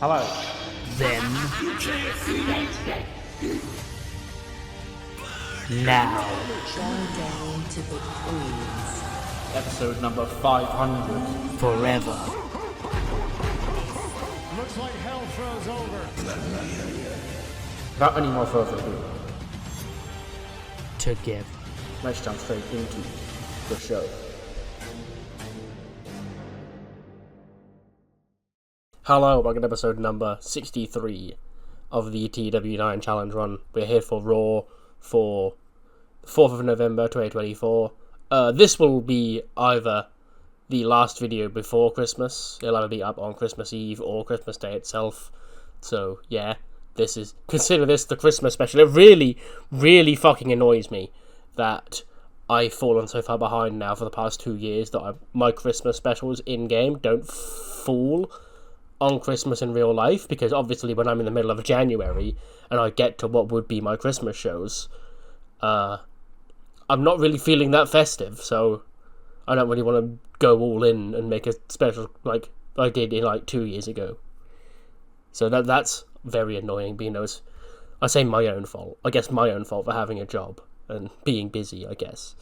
Hello. Then. Now. Countdown to the queens. Episode number 500. Forever. Looks like hell froze over. Without any more further ado, Together. let's jump straight into the show. Hello, welcome to episode number 63 of the TEW IX Challenge Run. We're here for Raw for the 4th of November 2024. This will be either the last video before Christmas. It'll either be up on Christmas Eve or Christmas Day itself. So, yeah, consider this the Christmas special. It really, really fucking annoys me that I've fallen so far behind now for the past 2 years that my Christmas specials in-game don't fall on Christmas in real life, because obviously when I'm in the middle of January and I get to what would be my Christmas shows, I'm not really feeling that festive, so I don't really want to go all in and make a special like I did in like 2 years ago. So that's very annoying, but I say my own fault. I guess my own fault for having a job and being busy, I guess.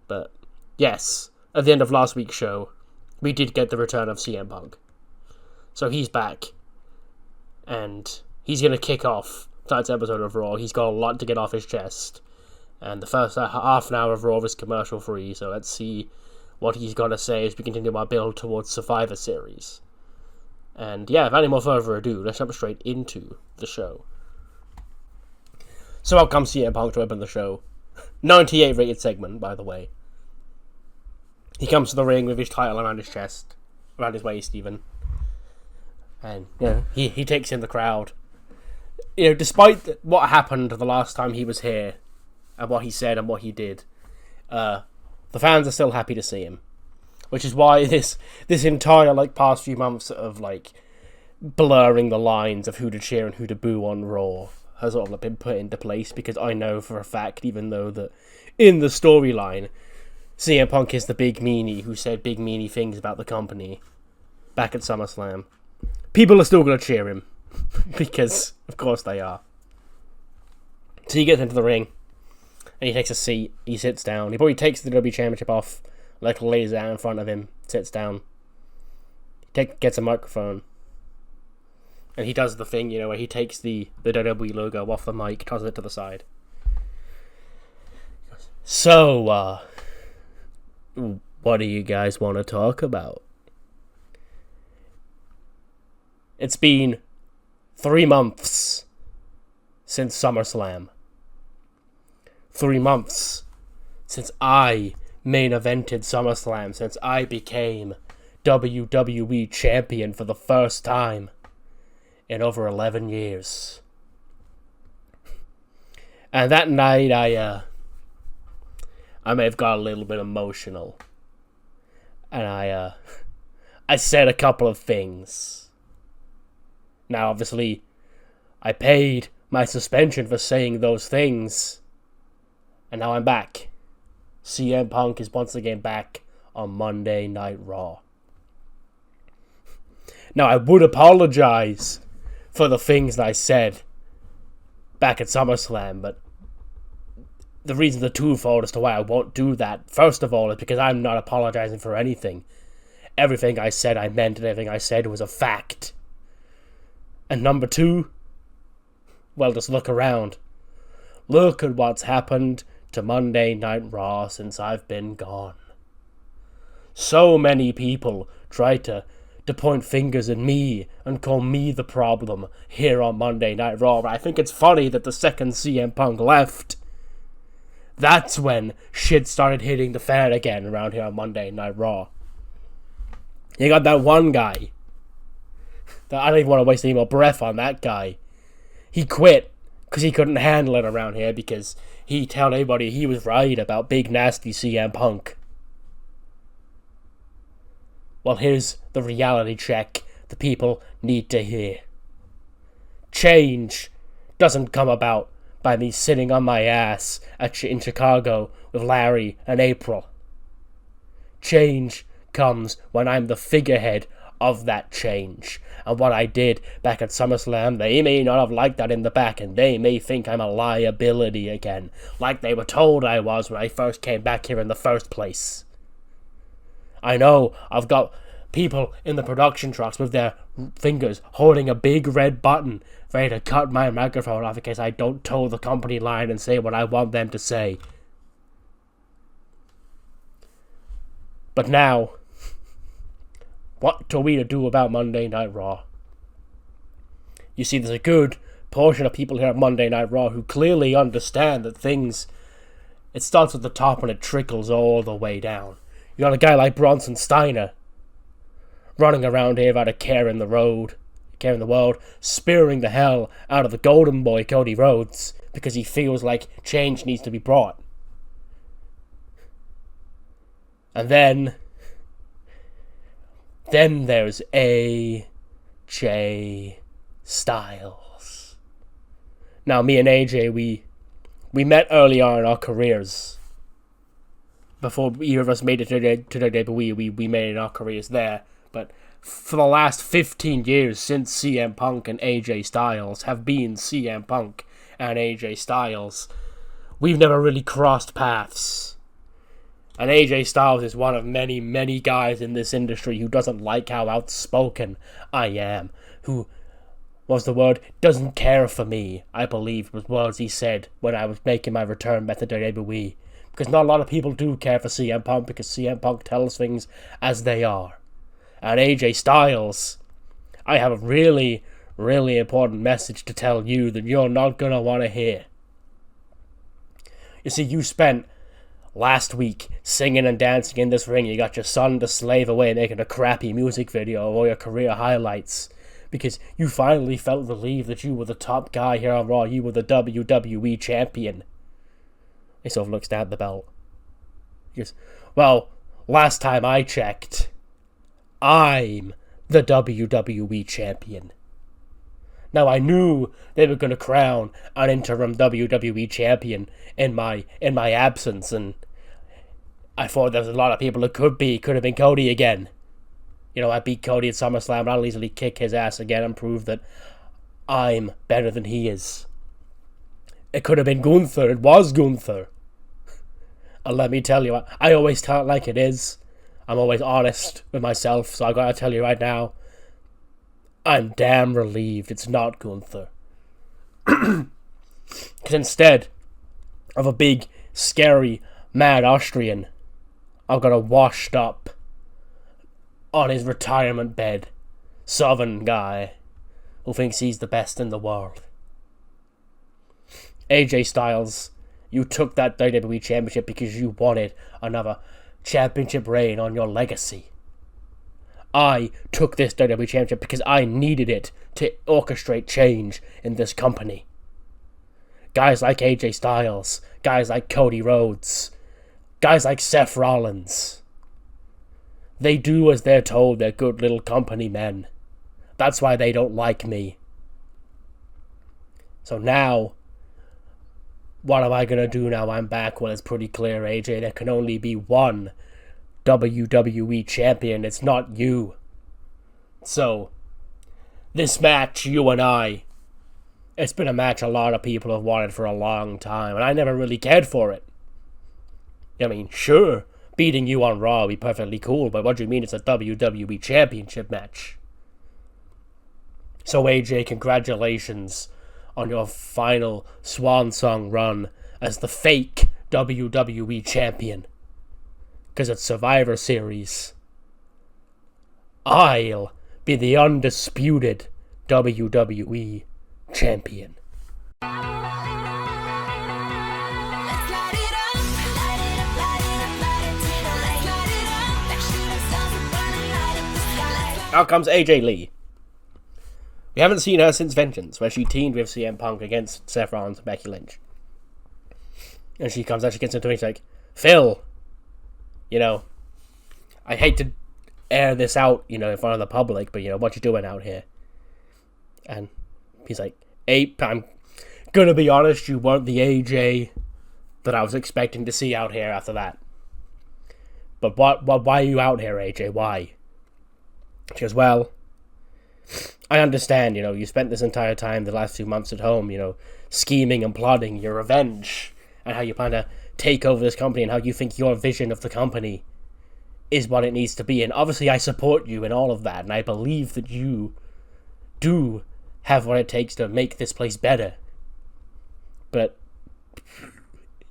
But yes, at the end of last week's show, we did get the return of CM Punk. So he's back, and he's going to kick off tonight's episode of Raw. He's got a lot to get off his chest, and the first half an hour of Raw is commercial free, so let's see what he's got to say as we continue our build towards Survivor Series. And yeah, without any more further ado, let's jump straight into the show. So out comes CM Punk to open the show. 98 rated segment, by the way. He comes to the ring with his title around his chest, around his waist even. And, he takes in the crowd. Despite what happened the last time he was here, and what he said and what he did, the fans are still happy to see him. Which is why this entire, past few months of, blurring the lines of who to cheer and who to boo on Raw has sort of been put into place, because I know for a fact, even though that in the storyline, CM Punk is the big meanie who said big meanie things about the company back at SummerSlam, people are still going to cheer him, because, of course, they are. So he gets into the ring, and he takes a seat, he sits down, he probably takes the WWE Championship off, lays it out in front of him, sits down, gets a microphone, and he does the thing, where he takes the WWE logo off the mic, tosses it to the side. So, what do you guys want to talk about? It's been 3 months since SummerSlam. 3 months since I main evented SummerSlam, since I became WWE Champion for the first time in over 11 years. And that night I may have got a little bit emotional. And I said a couple of things. Now, obviously, I paid my suspension for saying those things, and now I'm back. CM Punk is once again back on Monday Night Raw. Now, I would apologize for the things that I said back at SummerSlam, but the reason the twofold as to why I won't do that, first of all, is because I'm not apologizing for anything. Everything I said I meant, and everything I said was a fact. And number two, well, just look around. Look at what's happened to Monday Night Raw since I've been gone. So many people try to point fingers at me and call me the problem here on Monday Night Raw. But I think it's funny that the second CM Punk left, that's when shit started hitting the fan again around here on Monday Night Raw. You got that one guy. I don't even want to waste any more breath on that guy. He quit because he couldn't handle it around here, because he told everybody he was right about big nasty CM Punk. Well, here's the reality check the people need to hear. Change doesn't come about by me sitting on my ass in Chicago with Larry and April. Change comes when I'm the figurehead of that change. And what I did back at SummerSlam, they may not have liked that in the back, and they may think I'm a liability again, like they were told I was when I first came back here in the first place. I know I've got people in the production trucks with their fingers holding a big red button ready to cut my microphone off in case I don't toe the company line and say what I want them to say. But now, what are we to do about Monday Night Raw? You see, there's a good portion of people here at Monday Night Raw who clearly understand that things, it starts at the top and it trickles all the way down. You got a guy like Bronson Steiner running around here without a care in the world, spearing the hell out of the golden boy Cody Rhodes because he feels like change needs to be brought. And then there's AJ Styles. Now, me and AJ, we met early on in our careers. Before either of us made it to WWE, we made it in our careers there. But for the last 15 years since CM Punk and AJ Styles have been CM Punk and AJ Styles, we've never really crossed paths. And AJ Styles is one of many, many guys in this industry who doesn't like how outspoken I am. Who, doesn't care for me, I believe was words he said when I was making my return back to WWE. Because not a lot of people do care for CM Punk because CM Punk tells things as they are. And AJ Styles, I have a really, really important message to tell you that you're not going to want to hear. You see, you spent last week singing and dancing in this ring. You got your son to slave away making a crappy music video of all your career highlights because you finally felt relieved that you were the top guy here on Raw. You were the WWE Champion. He sort of looks down at the belt. He goes, well, last time I checked, I'm the WWE Champion. Now, I knew they were going to crown an interim WWE Champion in my absence, and I thought there was a lot of people it could have been Cody again. You know, I beat Cody at SummerSlam, and I'll easily kick his ass again and prove that I'm better than he is. It could have been Gunther. It was Gunther. And let me tell you, I always tell it like it is. I'm always honest with myself, so I gotta tell you right now, I'm damn relieved it's not Gunther. Because instead of a big, scary, mad Austrian, I've got a washed up, on his retirement bed, southern guy who thinks he's the best in the world. AJ Styles, you took that WWE Championship because you wanted another championship reign on your legacy. I took this WWE Championship because I needed it to orchestrate change in this company. Guys like AJ Styles, guys like Cody Rhodes, guys like Seth Rollins, they do as they're told. They're good little company men. That's why they don't like me. So now, what am I going to do now I'm back? Well, it's pretty clear, AJ. There can only be one WWE Champion. It's not you. So, this match, you and I, it's been a match a lot of people have wanted for a long time, and I never really cared for it. I mean, sure, beating you on Raw would be perfectly cool, but what do you mean it's a WWE Championship match? So, AJ, congratulations on your final swan song run as the fake WWE Champion. Because it's Survivor Series. I'll be the undisputed WWE Champion. Out comes AJ Lee. We haven't seen her since Vengeance, where she teamed with CM Punk against Seth Rollins and Becky Lynch. And she comes out, she gets into me, she's like, Phil, you know, I hate to air this out, you know, in front of the public, but, you know, what you doing out here? And he's like, Ape, I'm gonna be honest, you weren't the AJ that I was expecting to see out here after that. But why are you out here, AJ? Why? She goes, well, I understand, you spent this entire time, the last few months at home, scheming and plotting your revenge, and how you plan to take over this company, and how you think your vision of the company is what it needs to be. And obviously I support you in all of that, and I believe that you do have what it takes to make this place better. But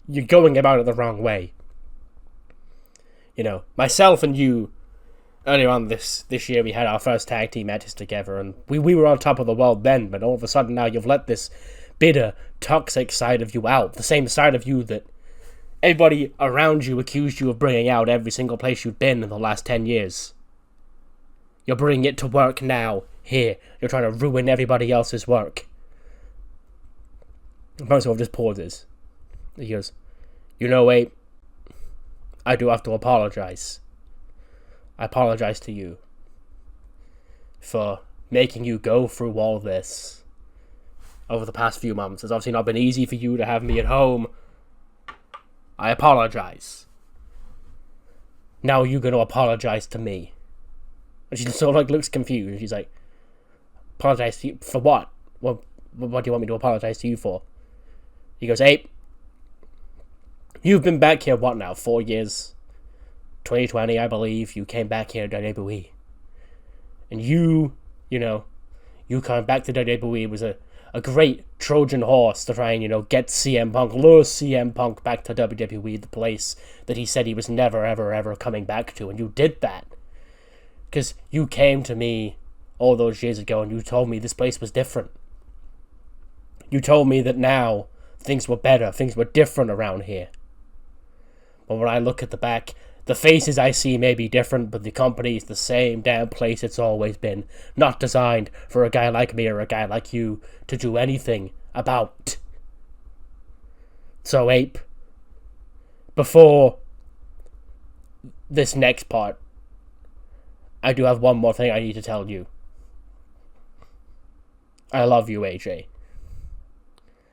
you're going about it the wrong way. Myself and you, earlier on this year, we had our first tag team matches together, and we were on top of the world then, but all of a sudden now you've let this bitter, toxic side of you out. The same side of you that everybody around you accused you of bringing out every single place you've been in the last 10 years. You're bringing it to work now, here. You're trying to ruin everybody else's work. Most of all just pauses. He goes, Abe, I do have to apologize. I apologize to you for making you go through all this over the past few months. It's obviously not been easy for you to have me at home. I apologize. Now you're going to apologize to me. And she sort of looks confused. She's like, apologize to you for what? What do you want me to apologize to you for? He goes, Abe, you've been back here, 4 years? 2020, I believe, you came back here to WWE. And you coming back to WWE was a great Trojan horse to try and, get CM Punk, lure CM Punk back to WWE, the place that he said he was never, ever, ever coming back to. And you did that. Because you came to me all those years ago and you told me this place was different. You told me that now things were better, things were different around here. But when I look at the back, the faces I see may be different, but the company is the same damn place it's always been. Not designed for a guy like me or a guy like you to do anything about. So, Ape, before this next part, I do have one more thing I need to tell you. I love you, AJ.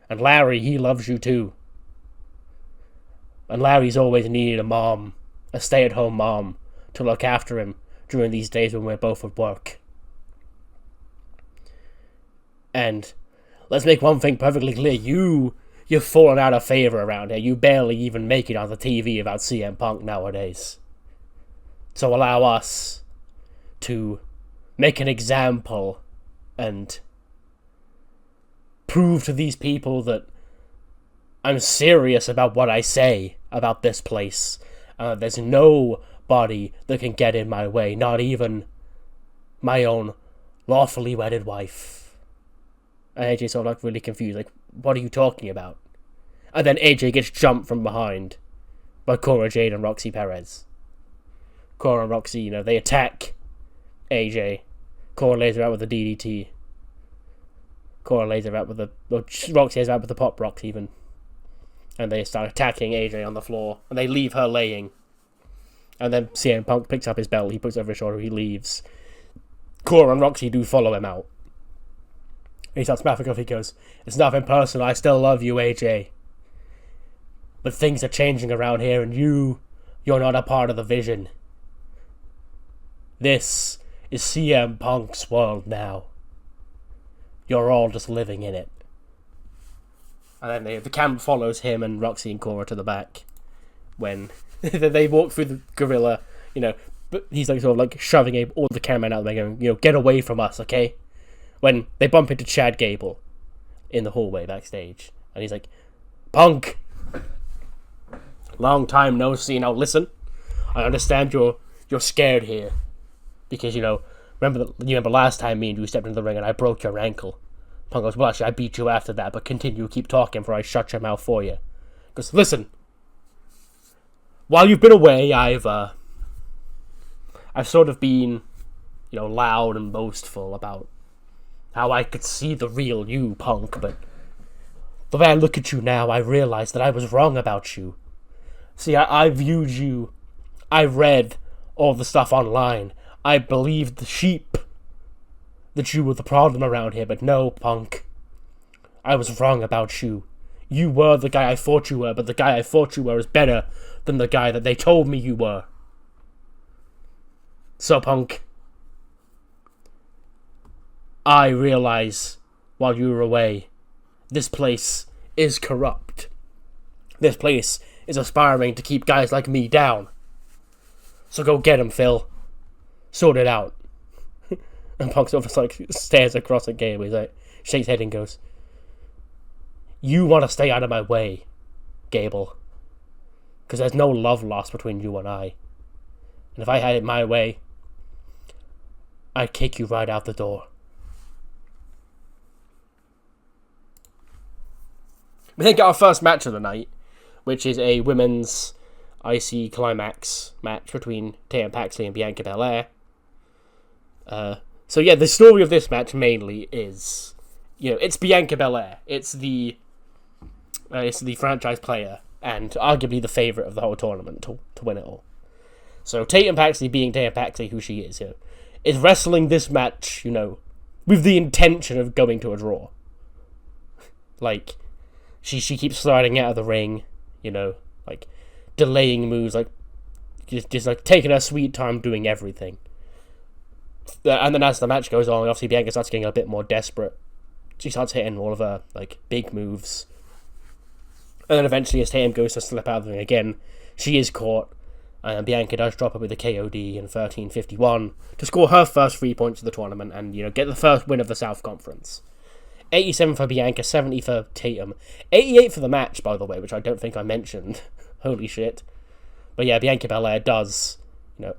And Larry, he loves you too. And Larry's always needed a mom, a stay-at-home mom, to look after him during these days when we're both at work. And let's make one thing perfectly clear. You've fallen out of favor around here. You barely even make it on the TV about CM Punk nowadays. So allow us to make an example and prove to these people that I'm serious about what I say about this place. There's nobody that can get in my way, not even my own lawfully wedded wife. And AJ's sort of really confused, what are you talking about? And then AJ gets jumped from behind by Cora Jade and Roxy Perez. Cora and Roxy, they attack AJ. Cora lays her out with a DDT. Cora lays her out with Roxy lays her out with the pop rocks even. And they start attacking AJ on the floor. And they leave her laying. And then CM Punk picks up his belt. He puts it over his shoulder. He leaves. Cora and Roxy do follow him out. He starts laughing off. He goes, it's nothing personal. I still love you, AJ. But things are changing around here. And you're not a part of the vision. This is CM Punk's world now. You're all just living in it. And then the camera follows him and Roxy and Cora to the back when they walk through the gorilla, but he's sort of shoving all the cameramen out there going, get away from us, okay? When they bump into Chad Gable in the hallway backstage. And he's like, Punk! Long time no see. Now listen, I understand you're scared here. Because, remember last time me and you stepped into the ring and I broke your ankle. Punk goes, well, actually, I beat you after that, but keep talking before I shut your mouth for you. Because, listen, while you've been away, I've sort of been, loud and boastful about how I could see the real you, Punk, but the way I look at you now, I realize that I was wrong about you. See, I viewed you, I read all the stuff online, I believed the sheep that you were the problem around here, but no, Punk. I was wrong about you. You were the guy I thought you were, but the guy I thought you were is better than the guy that they told me you were. So, Punk, I realize, while you were away, this place is corrupt. This place is aspiring to keep guys like me down. So go get him, Phil. Sort it out. And Punk's almost like stares across at Gable. He's like, shakes his head and goes, you want to stay out of my way, Gable. Because there's no love lost between you and I. And if I had it my way, I'd kick you right out the door. We then get our first match of the night, which is a women's IC Climax match between Tatum Paxley and Bianca Belair. So yeah, the story of this match mainly is, it's Bianca Belair. It's the franchise player and arguably the favourite of the whole tournament to win it all. So Tatum Paxley, being Tatum Paxley, who she is wrestling this match, with the intention of going to a draw. Like, she keeps sliding out of the ring, delaying moves, just taking her sweet time doing everything. And then as the match goes on, obviously Bianca starts getting a bit more desperate. She starts hitting all of her, big moves. And then eventually, as Tatum goes to slip out of the ring again, she is caught. And Bianca does drop her with a KOD in 13:51 to score her first 3 points of the tournament and, get the first win of the South Conference. 87 for Bianca, 70 for Tatum. 88 for the match, by the way, which I don't think I mentioned. Holy shit. But yeah, Bianca Belair does,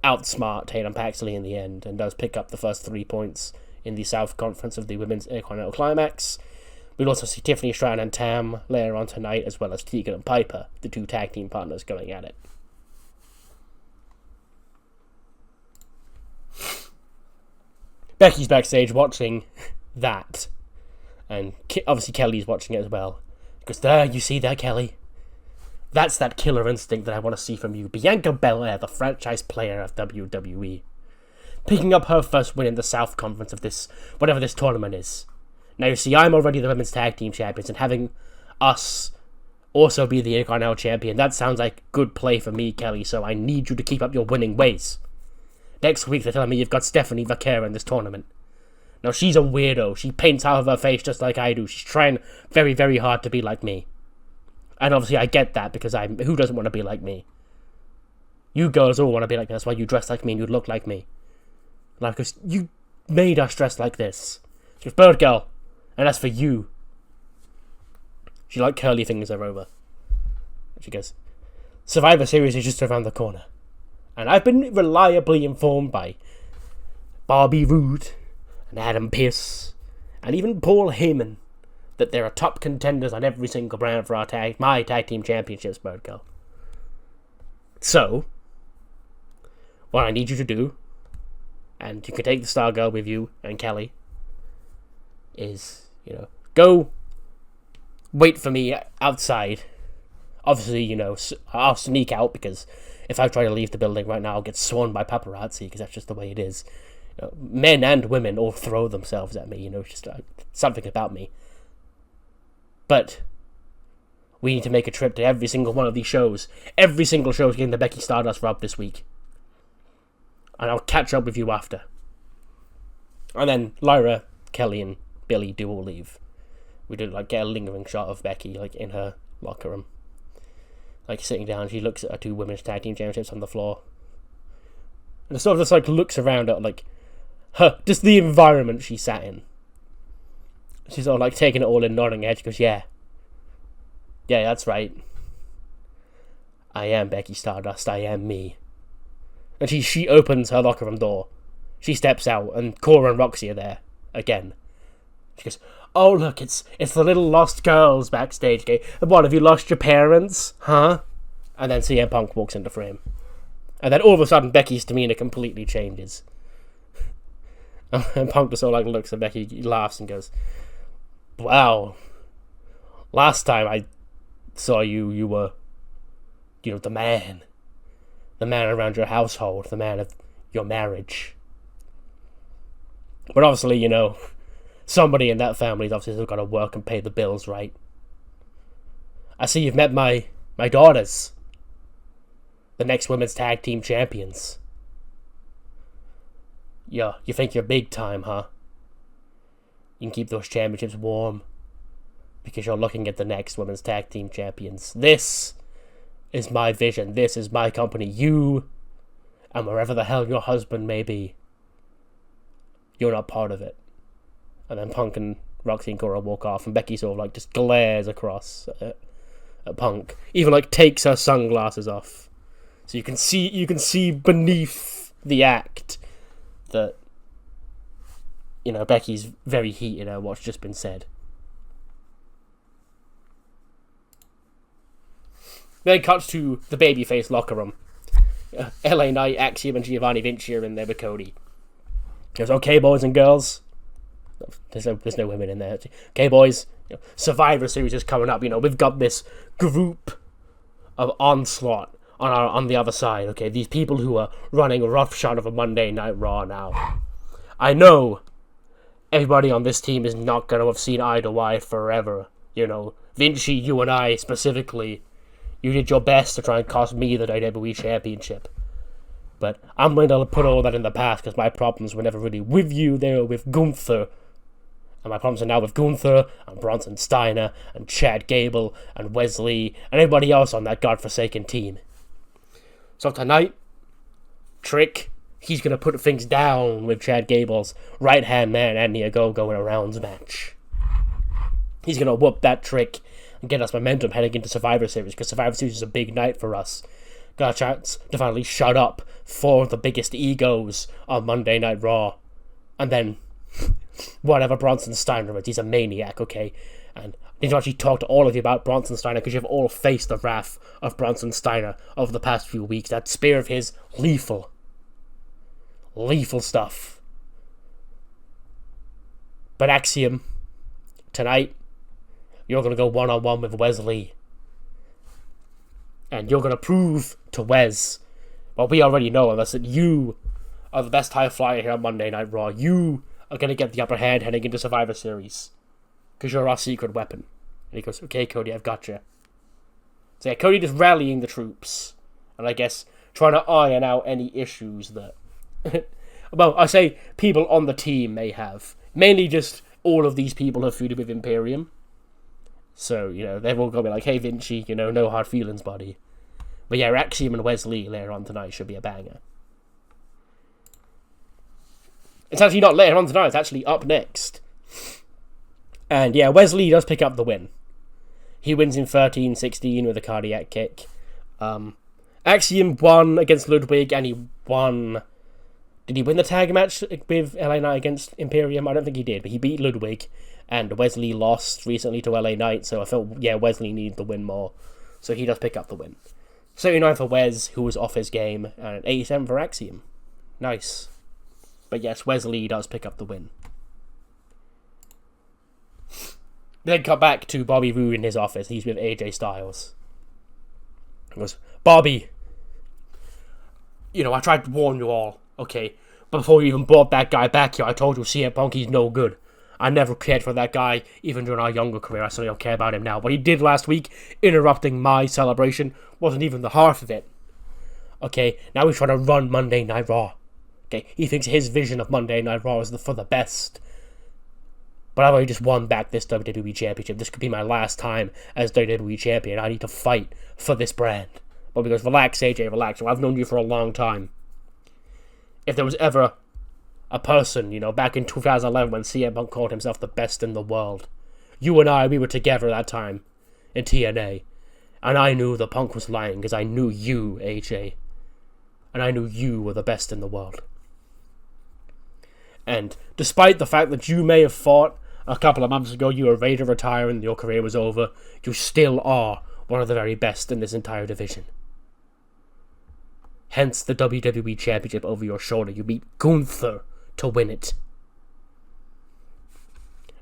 outsmart Tatum Paxley in the end and does pick up the first 3 points in the South Conference of the Women's Intercontinental Climax. We'll also see Tiffany Stratton and Tam later on tonight, as well as Tegan and Piper, the two tag team partners going at it. Becky's backstage watching that. And obviously Kelly's watching it as well. Because there, you see that, Kelly? That's that killer instinct that I want to see from you. Bianca Belair, the franchise player of WWE. Picking up her first win in the South Conference of this, whatever this tournament is. Now, you see, I'm already the Women's Tag Team Champions, and having us also be the Intercontinental Champion, that sounds like good play for me, Kelly, so I need you to keep up your winning ways. Next week, they're telling me you've got Stephanie Vaquera in this tournament. Now, she's a weirdo. She paints half of her face just like I do. She's trying very, very hard to be like me. And obviously, I get that, because who doesn't want to be like me? You girls all want to be like me. That's why you dress like me and you look like me. Because you made us dress like this. She goes, Bird Girl. And that's for you. She curly fingers her over. She goes, Survivor Series is just around the corner. And I've been reliably informed by Bobby Roode and Adam Pearce and even Paul Heyman that there are top contenders on every single brand for my tag team championships, Bird Girl. So, what I need you to do, and you can take the Star Girl with you and Kelly, is, go wait for me outside. Obviously, I'll sneak out, because if I try to leave the building right now, I'll get swarmed by paparazzi, because that's just the way it is. Men and women all throw themselves at me, just something about me. But we need to make a trip to every single one of these shows. Every single show is getting the Becky Stardust rub this week. And I'll catch up with you after. And then Lyra, Kelly, and Billy do all leave. We do get a lingering shot of Becky in her locker room. Sitting down, she looks at her two women's tag team championships on the floor. And it sort of just looks around at just the environment she sat in. She's sort of taking it all in, nodding her head. She goes, yeah, that's right. I am Becky Stardust, I am me. And she opens her locker room door. She steps out, and Cora and Roxy are there again. She goes, oh look, it's the little lost girls backstage. Okay, what, have you lost your parents? Huh? And then CM Punk walks into frame. And then all of a sudden, Becky's demeanor completely changes. And Punk just sort of looks at Becky, he laughs and goes, wow, last time I saw you, you were, the man around your household, the man of your marriage. But obviously, somebody in that family's obviously still got to work and pay the bills, right? I see you've met my daughters, the next women's tag team champions. Yeah, you think you're big time, huh? You can keep those championships warm. Because you're looking at the next women's tag team champions. This is my vision. This is my company. You, and wherever the hell your husband may be, you're not part of it. And then Punk and Roxy and Cora walk off, and Becky sort of like just glares across at Punk. Even like takes her sunglasses off. So you can see beneath the act that, you know, Becky's very heated at what's just been said. Then cuts to the babyface locker room. LA Knight, Axiom, and Giovanni Vinci are in there with Cody. Goes, okay, boys and girls. There's no women in there. Okay, boys. Survivor Series is coming up. We've got this group of onslaught on the other side. Okay, these people who are running roughshod of a Monday Night Raw now. I know everybody on this team is not going to have seen eye to eye forever. Vinci, you and I specifically. You did your best to try and cost me the WWE Championship. But I'm going to put all that in the past because my problems were never really with you. They were with Gunther. And my problems are now with Gunther and Bronson Steiner and Chad Gable and Wes Lee and everybody else on that godforsaken team. So tonight, Trick, he's going to put things down with Chad Gable's right-hand man, Andy Ogogo, in a rounds match. He's going to whoop that Trick and get us momentum heading into Survivor Series, because Survivor Series is a big night for us. Got a chance to finally shut up four of the biggest egos on Monday Night Raw. And then, whatever Bronson Steiner is, he's a maniac, okay? And I need to actually talk to all of you about Bronson Steiner, because you've all faced the wrath of Bronson Steiner over the past few weeks. That spear of his, lethal. Lethal stuff. But Axiom, tonight, you're going to go one-on-one with Wes Lee. And you're going to prove to Wes what we already know, and that's that you are the best high flyer here on Monday Night Raw. You are going to get the upper hand heading into Survivor Series. Because you're our secret weapon. And he goes, okay, Cody, I've got you. So yeah, Cody just rallying the troops. And I guess trying to iron out any issues that... well, I say people on the team may have. Mainly just all of these people have feuded with Imperium. So, they're all going to be like, hey, Vinci, no hard feelings, buddy. But yeah, Axiom and Wes Lee later on tonight should be a banger. It's actually not later on tonight, it's actually up next. And yeah, Wes Lee does pick up the win. He wins in 13-16 with a cardiac kick. Axiom won against Ludwig, and he won... Did he win the tag match with LA Knight against Imperium? I don't think he did, but he beat Ludwig. And Wes Lee lost recently to LA Knight, so I felt, Wes Lee needed the win more. So he does pick up the win. 79 for Wes, who was off his game, and 87 for Axiom. Nice. But yes, Wes Lee does pick up the win. Then cut back to Bobby Roode in his office. He's with AJ Styles. He goes, Bobby, I tried to warn you all, okay? Before you even brought that guy back here, I told you CM Punk, he's no good. I never cared for that guy, even during our younger career. I certainly don't care about him now. What he did last week, interrupting my celebration, wasn't even the half of it. Okay, now he's trying to run Monday Night Raw. Okay, he thinks his vision of Monday Night Raw is for the best. But I've already just won back this WWE Championship. This could be my last time as WWE Champion. I need to fight for this brand. But because relax, AJ, relax. I've known you for a long time. If there was ever a person, back in 2011 when CM Punk called himself the best in the world, you and I, we were together that time in TNA. And I knew the Punk was lying because I knew you, AJ. And I knew you were the best in the world. And despite the fact that you may have thought a couple of months ago you were ready to retire and your career was over, you still are one of the very best in this entire division. Hence the WWE Championship over your shoulder. You beat Gunther to win it.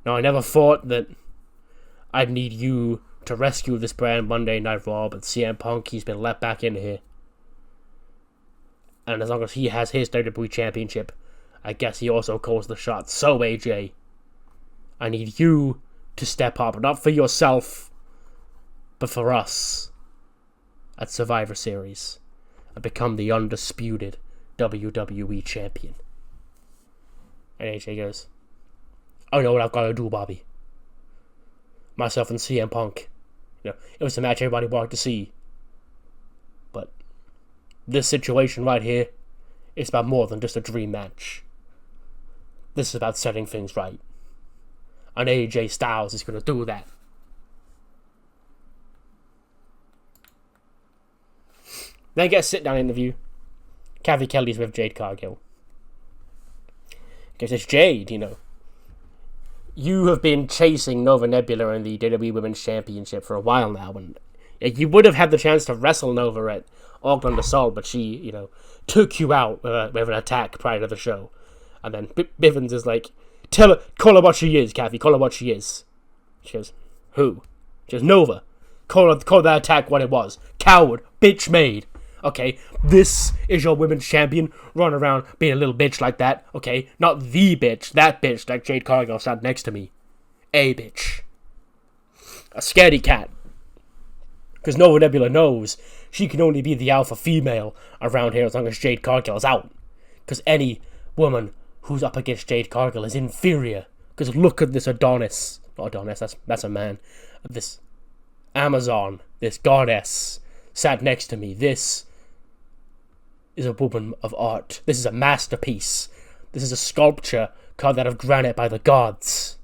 Now, I never thought that I'd need you to rescue this brand Monday Night Raw, but CM Punk, he's been let back in here. And as long as he has his WWE Championship, I guess he also calls the shots. So, AJ, I need you to step up, not for yourself, but for us at Survivor Series, and become the undisputed WWE Champion. And AJ goes, I know what I've got to do, Bobby. Myself and CM Punk. You know, it was the match everybody wanted to see. But this situation right here is about more than just a dream match. This is about setting things right. And AJ Styles is going to do that. Then get a sit-down interview. Kathy Kelly's with Jade Cargill. Because it's Jade, you know. You have been chasing Nova Nebula in the WWE Women's Championship for a while now, and you would have had the chance to wrestle Nova at Auckland Assault, but she, you know, took you out with an attack prior to the show. And then Bivens is like, call her what she is, Kathy, call her what she is. She goes, who? She goes, Nova. Call that attack what it was. Coward, bitch made. Okay, this is your women's champion, run around being a little bitch like that, okay? Not the bitch, that bitch like Jade Cargill sat next to me. A bitch. A scaredy cat. Because Nova Nebula knows she can only be the alpha female around here as long as Jade Cargill is out. Because any woman who's up against Jade Cargill is inferior. Because look at this Adonis. Not Adonis, that's a man. This Amazon, this goddess, sat next to me. This is a woman of art. This is a masterpiece. This is a sculpture carved out of granite by the gods.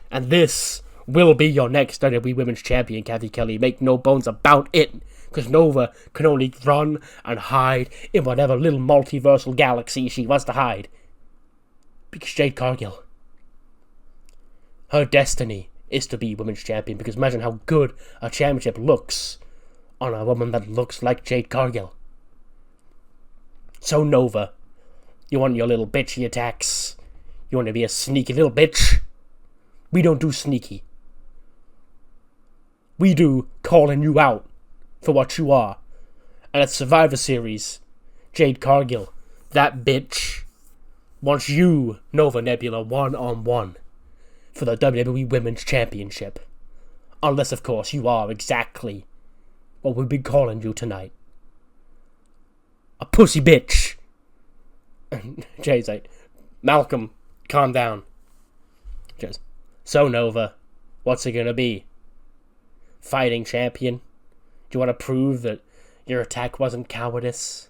And this will be your next WWE Women's Champion, Kathy Kelly. Make no bones about it. Because Nova can only run and hide in whatever little multiversal galaxy she wants to hide. Because Jade Cargill, her destiny is to be Women's Champion. Because imagine how good a championship looks on a woman that looks like Jade Cargill. So Nova, you want your little bitchy attacks? You want to be a sneaky little bitch? We don't do sneaky. We do calling you out for what you are. And at Survivor Series, Jade Cargill, that bitch, wants you, Nova Nebula, one-on-one for the WWE Women's Championship. Unless, of course, you are exactly what we've been calling you tonight. A pussy bitch. And Jay's like, Malcolm, calm down. Just, so Nova, what's it gonna be? Fighting champion? Do you want to prove that your attack wasn't cowardice?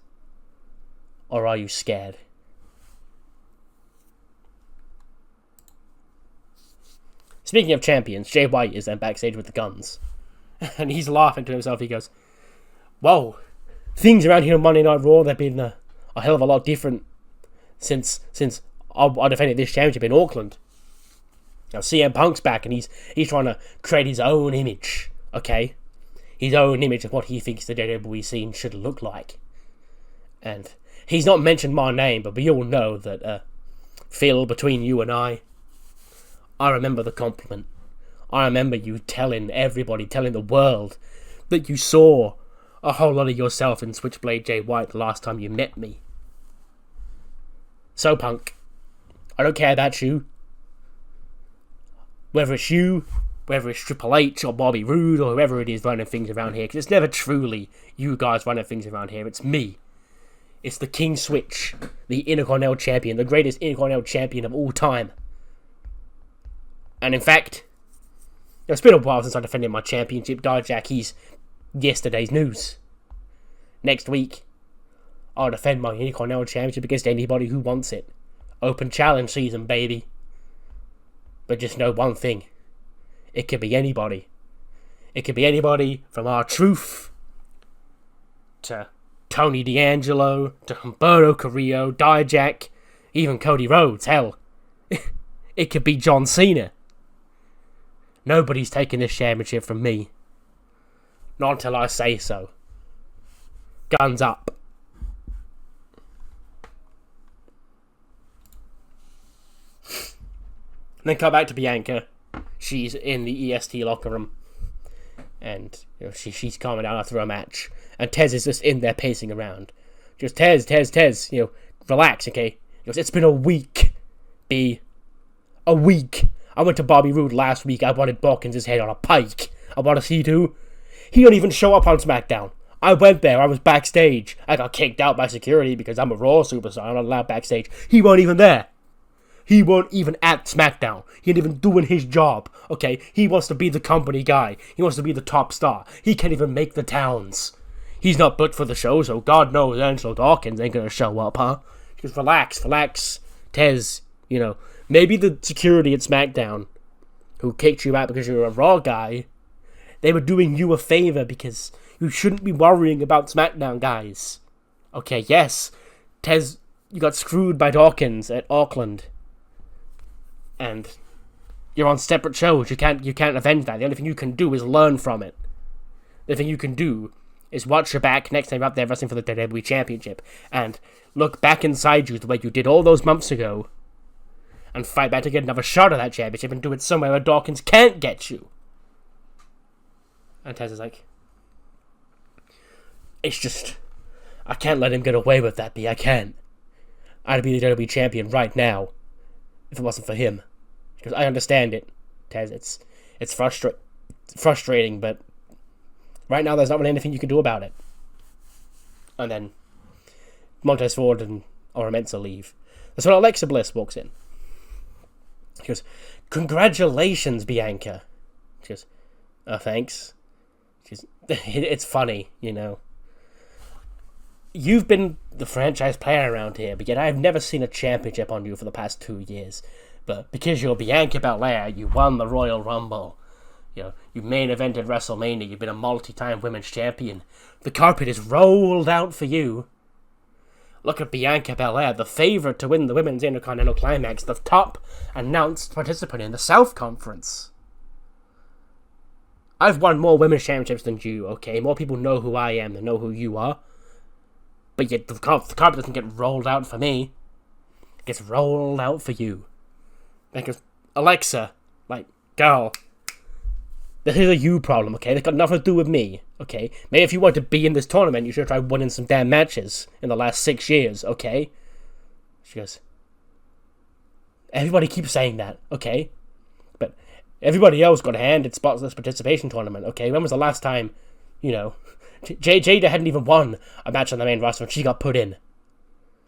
Or are you scared? Speaking of champions, Jay White is then backstage with the Guns. And he's laughing to himself. He goes, whoa, things around here on Monday Night Raw, they've been a hell of a lot different since I defended this championship in Auckland. Now CM Punk's back and he's trying to create his own image, okay? His own image of what he thinks the WWE scene should look like. And he's not mentioned my name, but we all know that, Phil, between you and I remember the compliment. I remember you telling everybody, telling the world, that you saw a whole lot of yourself in Switchblade Jay White the last time you met me. So, Punk, I don't care about you. Whether it's you, whether it's Triple H or Bobby Roode or whoever it is running things around here, because it's never truly you guys running things around here, it's me. It's the King Switch, the Intercontinental Champion, the greatest Intercontinental Champion of all time. And in fact, it's been a while since I defended my championship. Dijak, he's yesterday's news. Next week, I'll defend my Intercontinental Championship against anybody who wants it. Open challenge season, baby. But just know one thing. It could be anybody. It could be anybody from R-Truth to Tony D'Angelo to Humberto Carrillo, Dijak, even Cody Rhodes. Hell, it could be John Cena. Nobody's taking this championship from me. Not until I say so. Guns up. Then come back to Bianca. She's in the EST locker room. And she's calming down after a match. And Tez is just in there pacing around. Just Tez, relax, okay? He goes, it's been a week, B. A week. I went to Bobby Roode last week. I wanted Dawkins' head on a pike. I want to see too. He don't even show up on SmackDown. I went there. I was backstage. I got kicked out by security because I'm a Raw superstar. I'm not allowed backstage. He weren't even there. He weren't even at SmackDown. He ain't even doing his job, okay? He wants to be the company guy. He wants to be the top star. He can't even make the towns. He's not booked for the show, so God knows Angelo Dawkins ain't gonna show up, huh? Just relax, Tez. You know, maybe the security at SmackDown, who kicked you out because you're a Raw guy, they were doing you a favor because you shouldn't be worrying about SmackDown guys. Okay, yes, Tez, you got screwed by Dawkins at Auckland, and you're on separate shows. You can't avenge that. The only thing you can do is learn from it. The thing you can do is watch your back next time you're up there wrestling for the WWE Championship, and look back inside you the way you did all those months ago, and fight back to get another shot at that championship, and do it somewhere where Dawkins can't get you. And Tez is like, it's just, I can't let him get away with that, B. I can't. I'd be the WWE Champion right now if it wasn't for him. Because I understand it, Tez. It's frustrating, but right now there's not really anything you can do about it. And then Montez Ford and Mensa leave. That's when Alexa Bliss walks in. She goes, "Congratulations, Bianca." She goes, "Thanks." It's funny, you know. You've been the franchise player around here, but yet I've never seen a championship on you for the past 2 years. But because you're Bianca Belair, you won the Royal Rumble. You know, you main evented WrestleMania. You've been a multi-time women's champion. The carpet is rolled out for you. Look at Bianca Belair, the favorite to win the Women's Intercontinental Climax, the top announced participant in the South Conference. I've won more women's championships than you, okay? More people know who I am than know who you are. But yet the carpet doesn't get rolled out for me. It gets rolled out for you. Because, Alexa, like, girl, this is a you problem, okay? It's got nothing to do with me, okay? Maybe if you want to be in this tournament, you should have tried winning some damn matches in the last 6 years, okay? She goes, everybody keeps saying that, okay? But everybody else got a hand in spotless participation tournament, okay? When was the last time, you know, Jada hadn't even won a match on the main roster when she got put in?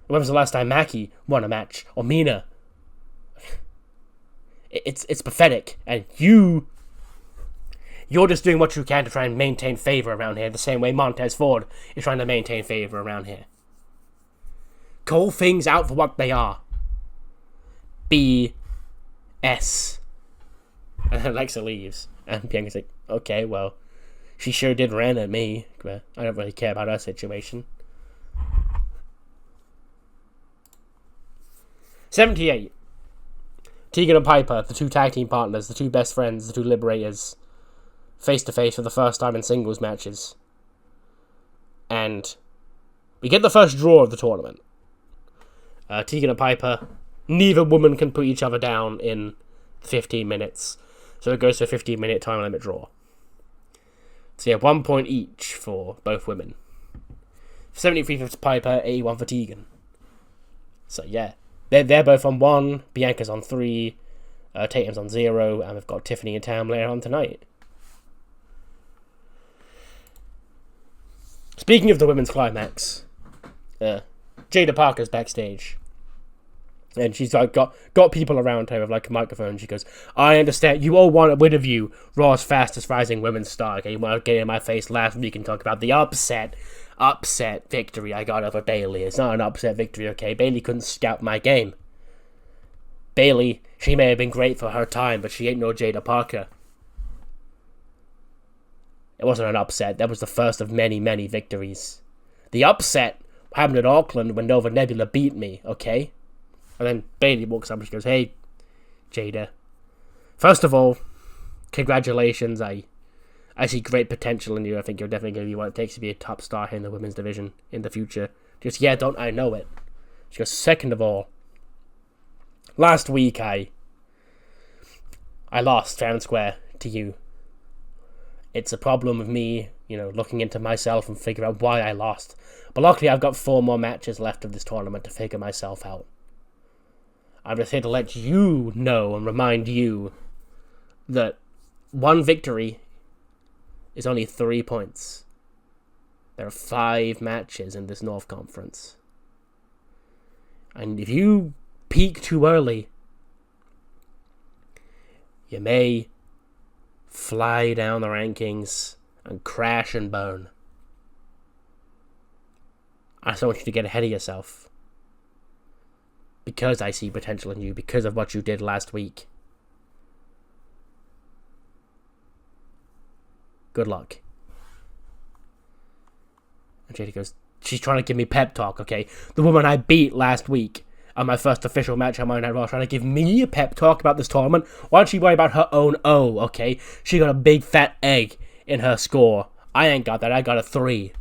When was the last time Mackie won a match? Or Mina? It's pathetic, and you're just doing what you can to try and maintain favor around here, the same way Montez Ford is trying to maintain favor around here. Call things out for what they are. B.S. And Alexa leaves, and Bianca's like, okay, well, she sure did ran at me, but I don't really care about her situation. 78. Tegan and Piper, the two tag team partners, the two best friends, the two liberators, face to face for the first time in singles matches. And we get the first draw of the tournament. Tegan and Piper, neither woman can put each other down in 15 minutes. So it goes to a 15-minute time limit draw. So yeah, 1 point each for both women. 73 for Piper, 81 for Tegan. So yeah, they're both on 1, Bianca's on 3, Tatum's on 0, and we've got Tiffany and Tam later on tonight. Speaking of the women's climax, Jada Parker's backstage. And she's like got people around her with like a microphone. She goes, I understand you all want a win of you, Raw's fastest rising women's star. Okay, you want to get in my face last week and talk about the upset victory I got over Bayley. It's not an upset victory, okay? Bayley couldn't scout my game. Bayley, she may have been great for her time, but she ain't no Jada Parker. It wasn't an upset. That was the first of many, many victories. The upset happened at Auckland when Nova Nebula beat me, okay? And then Bayley walks up and she goes, hey, Jada. First of all, congratulations. I see great potential in you. I think you're definitely going to be what it takes to be a top star here in the women's division in the future. Just, yeah, don't I know it. She goes, second of all, last week I lost fair and square to you. It's a problem of me, looking into myself and figure out why I lost. But luckily I've got 4 more matches left of this tournament to figure myself out. I'm just here to let you know and remind you that 1 victory is only 3 points. There are 5 matches in this North Conference. And if you peak too early, you may fly down the rankings and crash and burn. I just don't want you to get ahead of yourself. Because I see potential in you, because of what you did last week. Good luck. And JD goes, she's trying to give me pep talk, okay? The woman I beat last week on my first official match on Monday Night Raw trying to give me a pep talk about this tournament. Why don't she worry about her own O, okay? She got a big fat egg in her score. I ain't got that. I got a 3.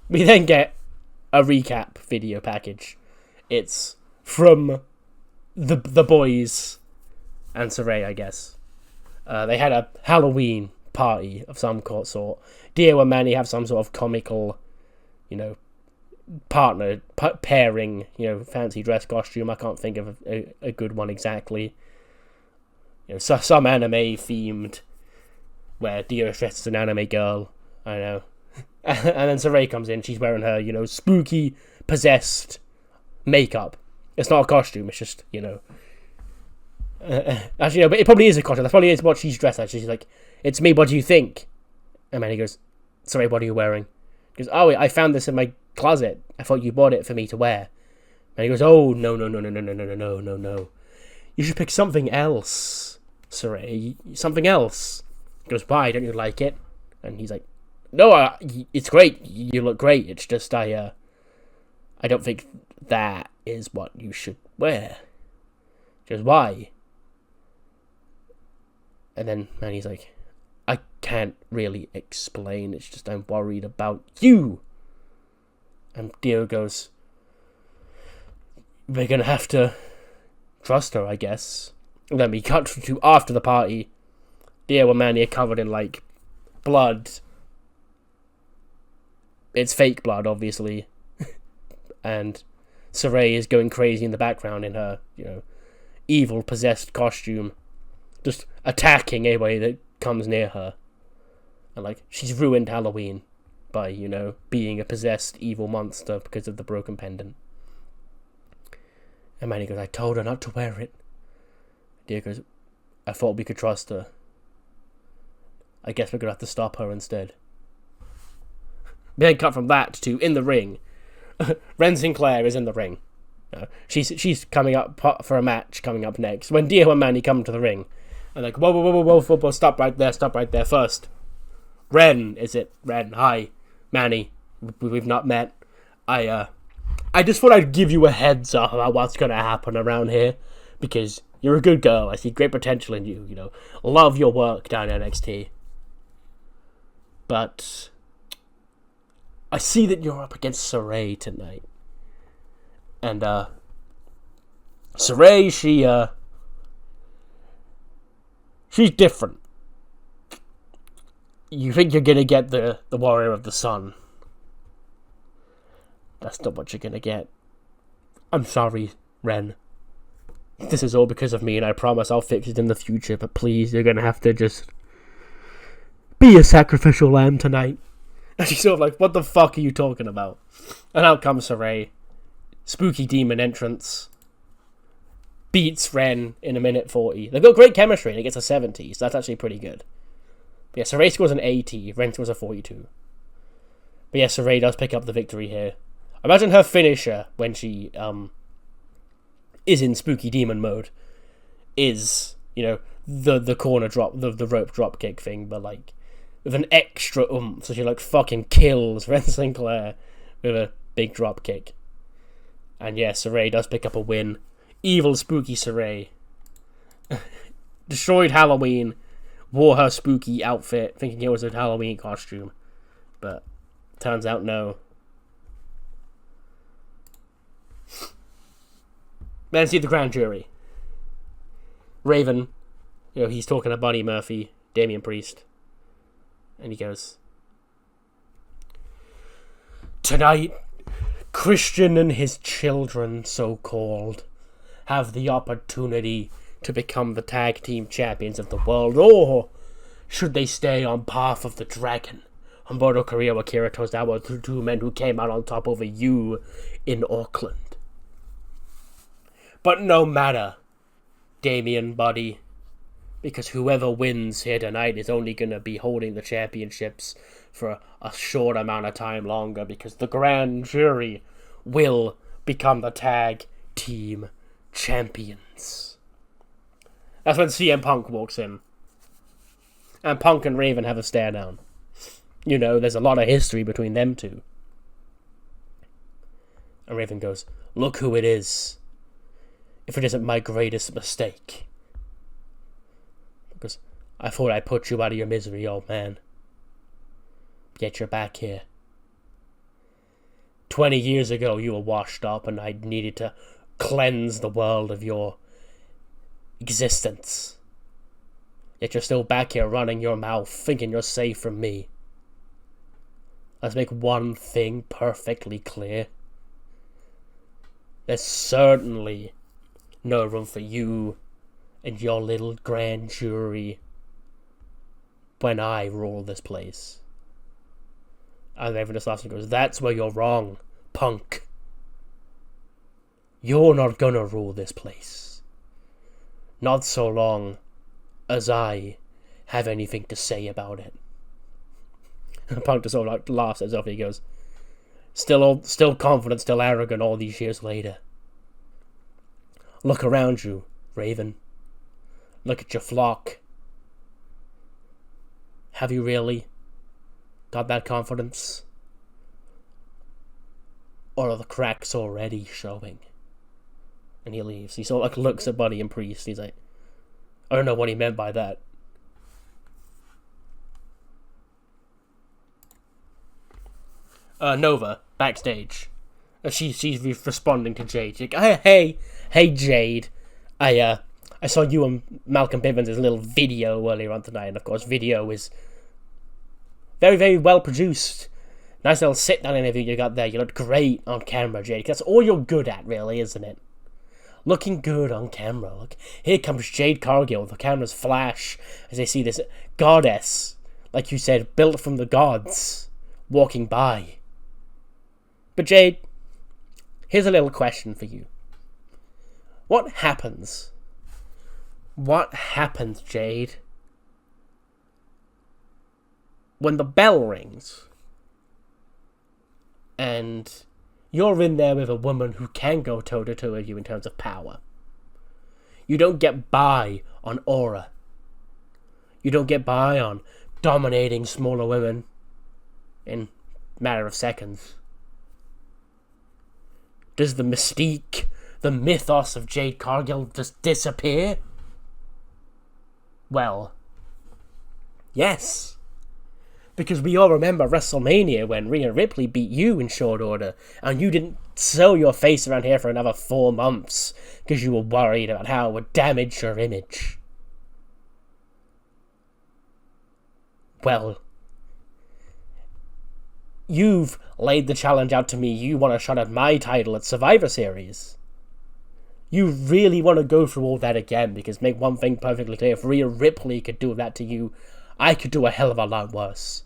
We then get a recap video package. It's from the boys and Saray, I guess. They had a Halloween party of some sort. Dio and Manny have some sort of comical, partner pairing, fancy dress costume. I can't think of a good one exactly. So some anime themed, where Dio is dressed as an anime girl. I know. And then Saray comes in. She's wearing her, spooky, possessed makeup. It's not a costume. It's just, actually, no, but it probably is a costume. That probably is what she's dressed as. She's like, "It's me. What do you think?" And then he goes, "Saray, what are you wearing?" He goes, "Oh, I found this in my closet. I thought you bought it for me to wear." And he goes, "Oh, no. You should pick something else, Saray. Something else." He goes, "Why? Don't you like it?" And he's like, "No, it's great. You look great. It's just I don't think that is what you should wear." He goes, "Why?" And then Manny's like, "I can't really explain. It's just I'm worried about you." And Dio goes, "We're gonna have to trust her, I guess." And then we cut to after the party. Dio and Manny are covered in blood. It's fake blood, obviously. And Saray is going crazy in the background in her, evil possessed costume, just attacking anybody that comes near her. And she's ruined Halloween by, being a possessed evil monster because of the broken pendant. And Manny goes, "I told her not to wear it." Dio goes, "I thought we could trust her. I guess we're gonna have to stop her instead." Then cut from that to in the ring. Ren Sinclair is in the ring. She's coming up for a match coming up next. When Dio and Manny come to the ring, and whoa, stop right there first. Ren, is it? Ren, hi, Manny. We've not met. I just thought I'd give you a heads up about what's gonna happen around here, because you're a good girl. I see great potential in you. Love your work down NXT. But I see that you're up against Saray tonight. And, Saray, she's different. You think you're gonna get the Warrior of the Sun. That's not what you're gonna get. I'm sorry, Ren. This is all because of me, and I promise I'll fix it in the future, but please, you're gonna have to just be a sacrificial lamb tonight. And she's sort of what the fuck are you talking about? And out comes Saray. Spooky demon entrance. Beats Ren in a minute 40. They've got great chemistry and it gets a 70, so that's actually pretty good. But yeah, Saray scores an 80, Ren scores a 42. But yeah, Saray does pick up the victory here. Imagine her finisher when she is in spooky demon mode is, the corner drop, the rope drop kick thing, but with an extra oomph, so she fucking kills Ren Sinclair with a big drop kick. And yeah, Saray does pick up a win. Evil spooky Saray destroyed Halloween, wore her spooky outfit thinking it was a Halloween costume, but turns out no. Then see the grand jury. Raven, he's talking to Buddy Murphy, Damian Priest. And he goes, "Tonight, Christian and his children, so-called, have the opportunity to become the tag team champions of the world, or should they stay on Path of the Dragon? Humberto Carrillo, Akira Tozawa, the two men who came out on top over you in Auckland. But no matter, Damian, buddy, because whoever wins here tonight is only going to be holding the championships for a short amount of time longer, because the grand jury will become the tag team champions. That's when CM Punk walks in. And Punk and Raven have a stare down. You know, there's a lot of history between them two. And Raven goes, "Look who it is. If it isn't my greatest mistake." Because I thought I put you out of your misery, old man. Yet you're back here. 20 years ago you were washed up and I needed to cleanse the world of your existence. Yet you're still back here running your mouth, thinking you're safe from me. Let's make one thing perfectly clear. There's certainly no room for you and your little grand jury when I rule this place. And Raven just laughs and goes, "That's where you're wrong, Punk. You're not gonna rule this place. Not so long as I have anything to say about it." And Punk just sort of like laughs as if he goes, still confident, still arrogant all these years later. Look around you, Raven. Look at your flock. Have you really got that confidence? Or are the cracks already showing? And he leaves. He sort of like looks at Buddy and Priest. He's like, I don't know what he meant by that. Nova, backstage. She's responding to Jade. She's like, hey Jade. I saw you and Malcolm Bivens' little video earlier on tonight, and of course video is very, very well produced. Nice little sit-down interview you got there. You looked great on camera, Jade. That's all you're good at, really, isn't it? Looking good on camera. Look, here comes Jade Cargill. The cameras flash as they see this goddess, like you said, built from the gods, walking by. But Jade, here's a little question for you. What happens? What happens, Jade, when the bell rings and you're in there with a woman who can go toe-to-toe with you in terms of power? You don't get by on aura. You don't get by on dominating smaller women in a matter of seconds. Does the mystique, the mythos of Jade Cargill just disappear? Well, yes. Because we all remember WrestleMania when Rhea Ripley beat you in short order, and you didn't show your face around here for another 4 months because you were worried about how it would damage your image. Well, you've laid the challenge out to me. You want a shot at my title at Survivor Series. You really want to go through all that again, because make one thing perfectly clear, if Rhea Ripley could do that to you, I could do a hell of a lot worse.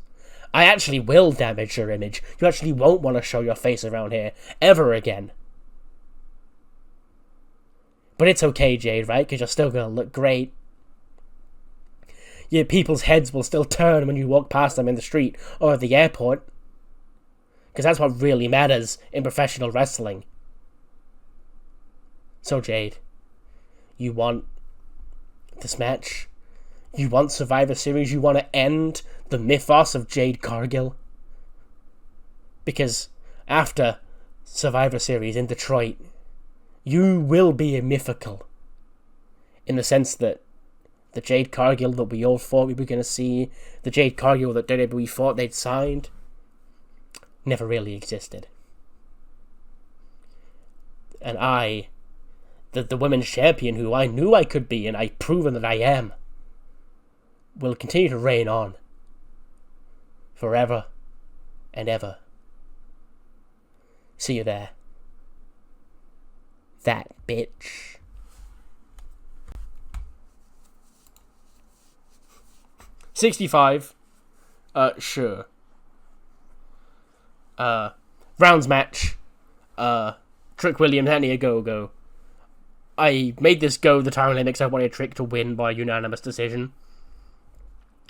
I actually will damage your image. You actually won't want to show your face around here ever again. But it's okay, Jade, right? Because you're still going to look great. Your people's heads will still turn when you walk past them in the street or at the airport. Because that's what really matters in professional wrestling. So, Jade, you want this match? You want Survivor Series? You want to end the mythos of Jade Cargill? Because after Survivor Series in Detroit, you will be a mythical. In the sense that the Jade Cargill that we all thought we were going to see, the Jade Cargill that WWE thought they'd signed, never really existed. And I, the women's champion who I knew I could be and I've proven that I am, will continue to reign on forever and ever. See you there. That bitch. $65. Sure. Rounds match. Trick Williams, Annie Go-Go. I made this go the time limit because I wanted Trick to win by unanimous decision.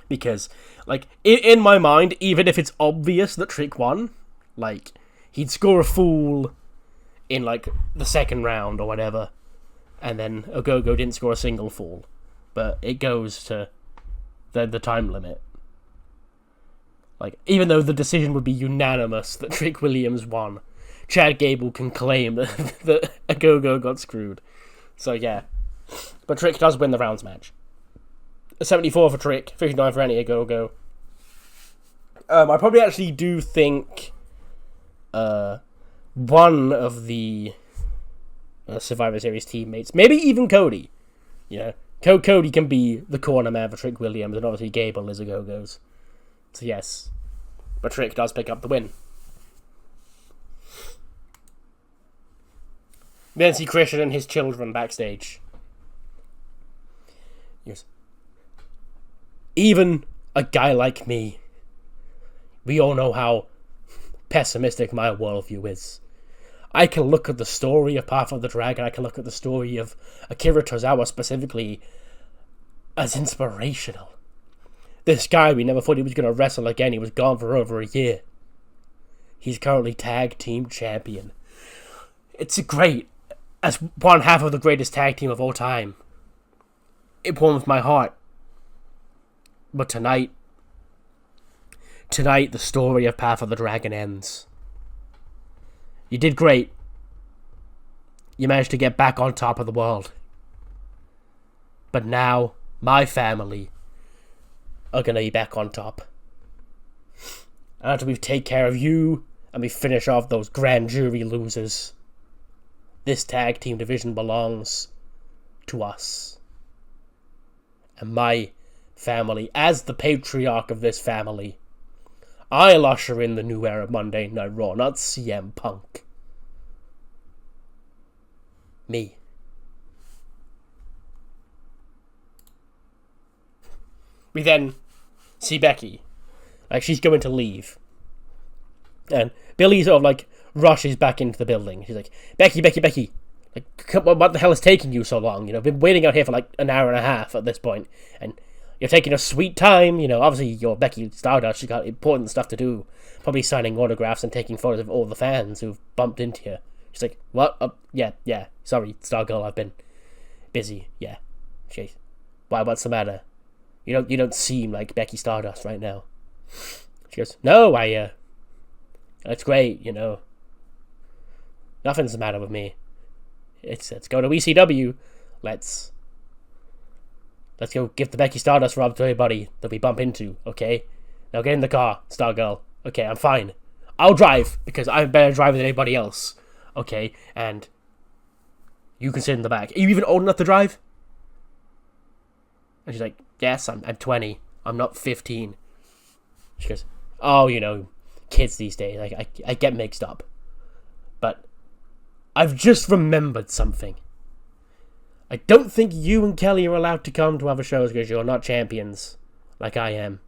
Because, like, in my mind, even if it's obvious that Trick won, like, he'd score a fool in, like, the second round or whatever, and then Ogogo didn't score a single fool. But it goes to the time limit. Like, even though the decision would be unanimous that Trick Williams won, Chad Gable can claim that Ogogo got screwed. So, yeah. But Trick does win the rounds match. 74 for Trick, 59 for any Ogogo. I probably actually do think one of the Survivor Series teammates, maybe even Cody, Cody can be the corner man for Trick Williams, and obviously Gable is Ogogo's. So yes, but Trick does pick up the win. We then see Christian and his children backstage. Yes. Even a guy like me, we all know how pessimistic my worldview is. I can look at the story of Path of the Dragon, I can look at the story of Akira Tozawa specifically as inspirational. This guy, we never thought he was going to wrestle again. He was gone for over a year. He's currently tag team champion. It's great. As one half of the greatest tag team of all time. It warms my heart. But tonight, the story of Path of the Dragon ends. You did great. You managed to get back on top of the world. But now, my family are going to be back on top. And after we take care of you, and we finish off those grand jury losers, this tag team division belongs to us. And my family, as the patriarch of this family, I'll usher in the new era of Monday Night Raw, not CM Punk. Me. We then see Becky. Like, she's going to leave. And Billy sort of, like, rushes back into the building. She's like, Becky. Like, what the hell is taking you so long? I've been waiting out here for, like, an hour and a half at this point. And you're taking a sweet time. Obviously, you're Becky Stardust. She's got important stuff to do. Probably signing autographs and taking photos of all the fans who've bumped into you. She's like, what? Yeah. Sorry, Stargirl, I've been busy. Yeah. Jeez. Why, what's the matter? You don't seem like Becky Stardust right now. She goes, no, it's great, Nothing's the matter with me. Let's go to ECW. Let's go give the Becky Stardust rub to everybody that we bump into, okay? Now get in the car, Stargirl. Okay, I'm fine. I'll drive, because I'm better driver than anybody else. Okay, and you can sit in the back. Are you even old enough to drive? And she's like, yes, I'm 20. I'm not 15. She goes, oh, kids these days. I get mixed up. But I've just remembered something. I don't think you and Kelly are allowed to come to other shows because you're not champions like I am.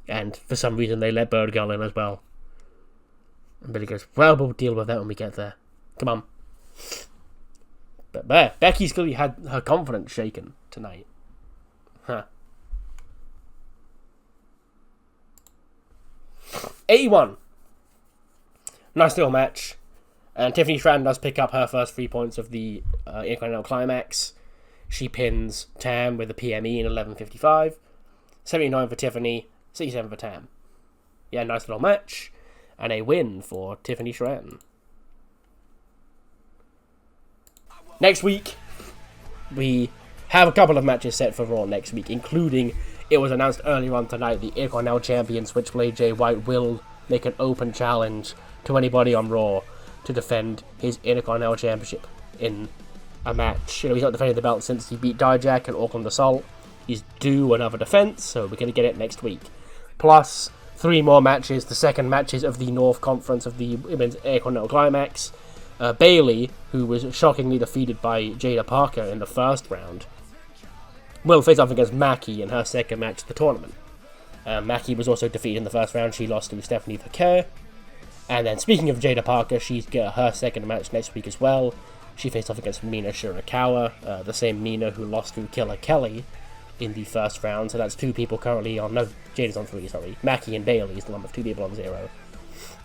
And for some reason they let Bird Girl in as well. And Billy goes, well, we'll deal with that when we get there. Come on. But Becky's clearly had her confidence shaken tonight. Huh. 81. Nice little match. And Tiffany Stratton does pick up her first 3 points of the Intercontinental Climax. She pins Tam with a PME in 11:55. 79 for Tiffany, 67 for Tam. Yeah, nice little match. And a win for Tiffany Stratton. Next week, we have a couple of matches set for Raw next week, including, it was announced earlier on tonight, the Intercontinental Champion Switchblade Jay White will make an open challenge to anybody on Raw to defend his Intercontinental Championship in a match. He's not defended the belt since he beat Dijak and Auckland Assault. He's due another defense, so we're going to get it next week. Plus, 3 more matches, the second matches of the North Conference of the Women's Intercontinental Climax. Bayley, who was shockingly defeated by Jada Parker in the first round, will face off against Maki in her second match of the tournament. Maki was also defeated in the first round. She lost to Stephanie Vaquer. And then, speaking of Jada Parker, she's got her second match next week as well. She faced off against Mina Shirakawa, the same Mina who lost to Killer Kelly in the first round. So that's 2 people currently on... No, Jade is on 3, sorry. Mackie and Bailey is the one with 2 people on 0.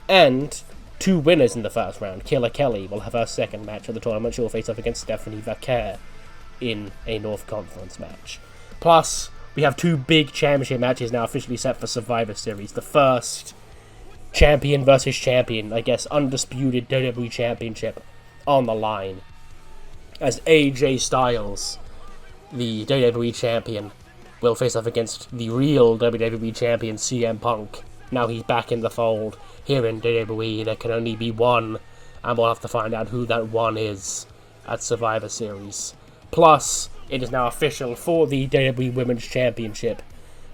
And 2 winners in the first round. Killer Kelly will have her second match of the tournament. She will face off against Stephanie Vaquer in a North Conference match. Plus, we have 2 big championship matches now officially set for Survivor Series. The first, champion versus champion, I guess, undisputed WWE Championship on the line. As AJ Styles, the WWE Champion, will face off against the real WWE Champion CM Punk. Now he's back in the fold. Here in WWE, there can only be one, and we'll have to find out who that one is at Survivor Series. Plus, it is now official for the WWE Women's Championship.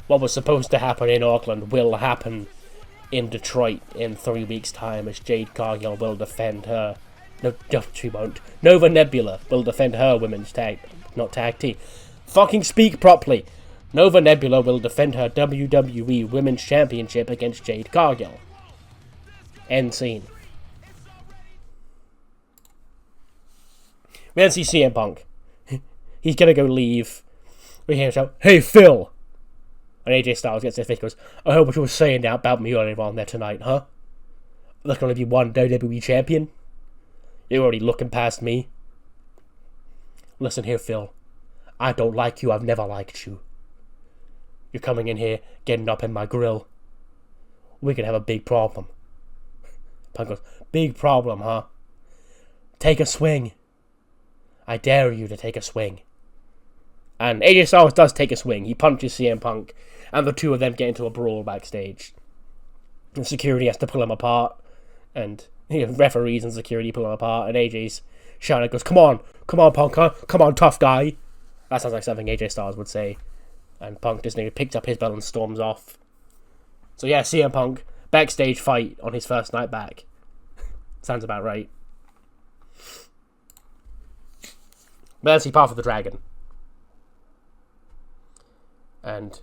What was supposed to happen in Auckland will happen in Detroit in 3 weeks' time, as Jade Cargill will defend her... No, she won't. Nova Nebula will defend her women's tag... Not tag team. Fucking speak properly. Nova Nebula will defend her WWE Women's Championship against Jade Cargill. End scene. We then see CM Punk. He's gonna go leave. We hear him shout, "Hey Phil!" And AJ Styles gets his face and goes, "I heard what you were saying now about me earlier on there tonight, huh? There's gonna be one WWE champion? You're already looking past me. Listen here, Phil. I don't like you, I've never liked you. You're coming in here, getting up in my grill. We could have a big problem." Punk goes, "Big problem, huh? Take a swing. I dare you to take a swing." And AJ Styles does take a swing. He punches CM Punk, and the 2 of them get into a brawl backstage. And security has to pull them apart, and referees and security pull them apart, and AJ's shouting, goes, come on, Punk, huh? Come on, tough guy." That sounds like something AJ Styles would say. And Punk just picks up his belt and storms off. So yeah, CM Punk, backstage fight on his first night back. Sounds about right. But let's see Path of the Dragon. And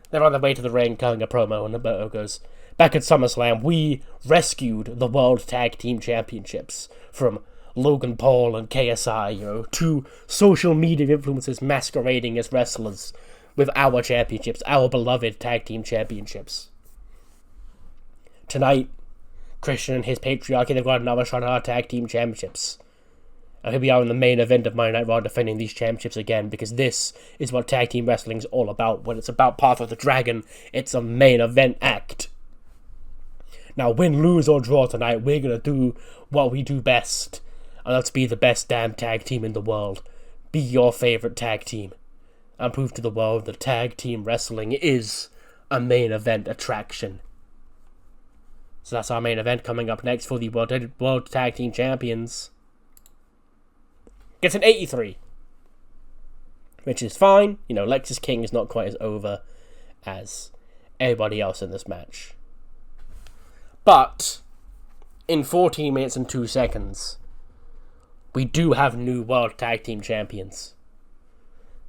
they're on their way to the ring, cutting a promo, and Alberto goes, "Back at SummerSlam, we rescued the World Tag Team Championships from Logan Paul and KSI, 2 social media influencers masquerading as wrestlers with our championships, our beloved Tag Team Championships. Tonight, Christian and his patriarchy, they've got another shot at our Tag Team Championships. And here we are in the main event of Monday Night Raw defending these championships again, because this is what tag team wrestling is all about. When it's about Path of the Dragon, it's a main event act. Now, win, lose, or draw tonight, we're going to do what we do best. And let's be the best damn tag team in the world. Be your favorite tag team. And prove to the world that tag team wrestling is a main event attraction." So that's our main event coming up next for the World Tag Team Champions. Gets an 83. Which is fine. Lexis King is not quite as over as everybody else in this match. But, in 14 minutes and 2 seconds, we do have new World Tag Team Champions.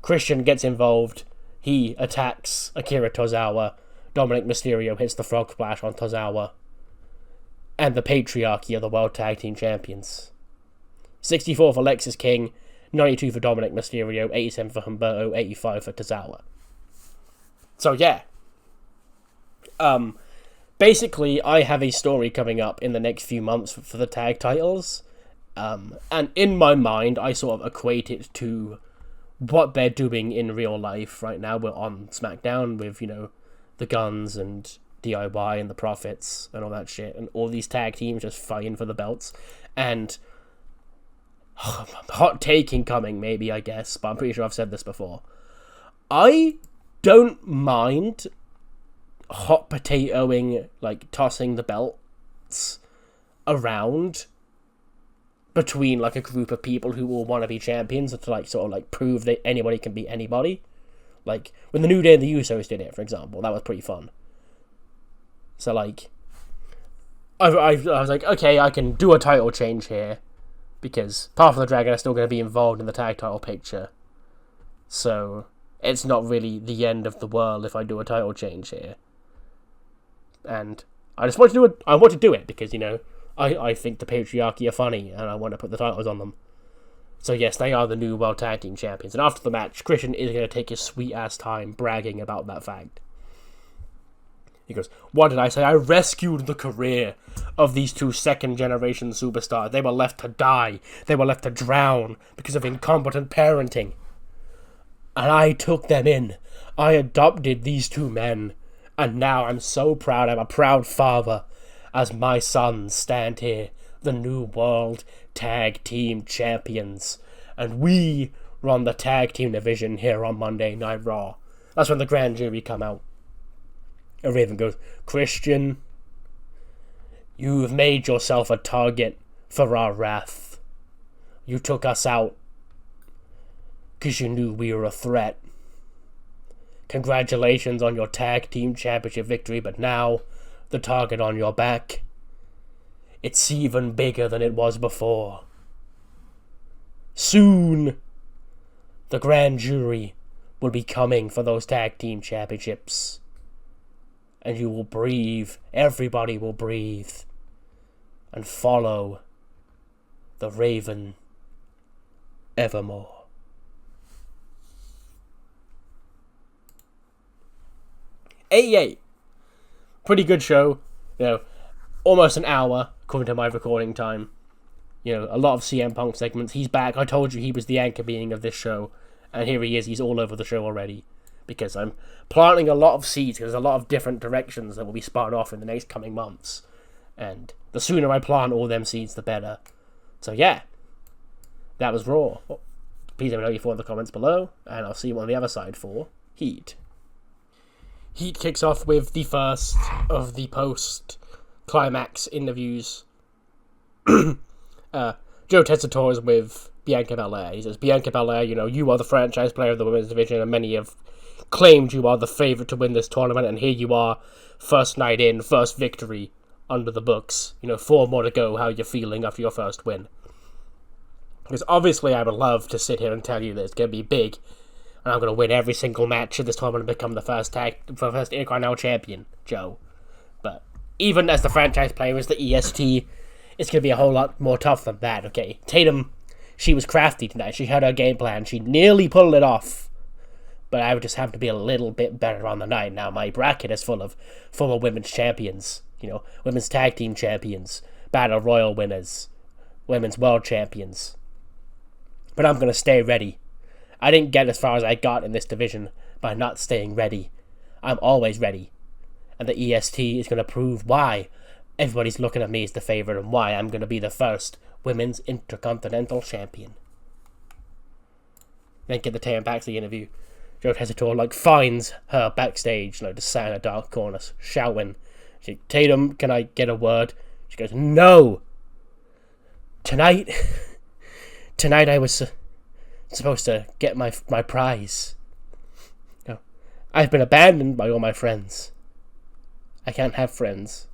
Christian gets involved. He attacks Akira Tozawa. Dominic Mysterio hits the frog splash on Tozawa. And the patriarchy are the World Tag Team Champions. 64 for Lexis King, 92 for Dominic Mysterio, 87 for Humberto, 85 for Tozawa. So yeah. Basically, I have a story coming up in the next few months for the tag titles. And in my mind, I sort of equate it to what they're doing in real life right now. We're on SmackDown with, the Guns and DIY and the Profits and all that shit. And all these tag teams just fighting for the belts. And hot take incoming, maybe, I guess, but I'm pretty sure I've said this before. I don't mind hot potatoing, tossing the belts around between, a group of people who all want to be champions and to, prove that anybody can beat anybody. When the New Day and the Usos did it, for example, that was pretty fun. So, I was like, okay, I can do a title change here, because Path of the Dragon are still going to be involved in the tag title picture. So, it's not really the end of the world if I do a title change here. And I just want to do it. I want to do it because, I think the patriarchy are funny and I want to put the titles on them. So yes, they are the new World Tag Team Champions. And after the match, Christian is going to take his sweet-ass time bragging about that fact. He goes, "What did I say? I rescued the career of these two second-generation superstars. They were left to die. They were left to drown because of incompetent parenting. And I took them in. I adopted these two men. And now I'm so proud. I'm a proud father as my sons stand here, the new World Tag Team Champions. And we run the tag team division here on Monday Night Raw." That's when the grand jury come out. And Raven goes, "Christian, you've made yourself a target for our wrath. You took us out because you knew we were a threat. Congratulations on your tag team championship victory, but now the target on your back, it's even bigger than it was before. Soon, the grand jury will be coming for those tag team championships. And you will breathe, everybody will breathe, and follow the Raven evermore." 88. Pretty good show. Almost an hour, according to my recording time. A lot of CM Punk segments. He's back. I told you he was the anchor being of this show. And here he is. He's all over the show already. Because I'm planting a lot of seeds. There's a lot of different directions that will be spun off in the next coming months. And the sooner I plant all them seeds, the better. So yeah. That was Raw. Please let me know your thoughts in the comments below. And I'll see you on the other side for Heat. Heat kicks off with the first of the post-climax interviews. Joe Tessitore is with Bianca Belair. He says, "Bianca Belair, you are the franchise player of the women's division, and many have claimed you are the favourite to win this tournament, and here you are, first night in, first victory under the books. 4 more to go. How are you feeling after your first win?" Because obviously I would love to sit here and tell you that it's going to be big, and I'm going to win every single match of this tournament and become the first Intercontinental champion, Joe. But even as the franchise player, as the EST, it's going to be a whole lot more tough than that, okay? Tatum, she was crafty tonight. She had her game plan. She nearly pulled it off. But I would just have to be a little bit better on the night. Now, my bracket is full of former women's champions. Women's tag team champions. Battle Royal winners. Women's world champions. But I'm going to stay ready. I didn't get as far as I got in this division by not staying ready. I'm always ready. And the EST is going to prove why everybody's looking at me as the favorite and why I'm going to be the first women's Intercontinental champion. Then get the Tatum Paxley interview. Joe Tessitore, finds her backstage, just sat in a dark corner, shouting. She's like, "Tatum, can I get a word?" She goes, "No! Tonight I was supposed to get my prize. I've been abandoned by all my friends. I can't have friends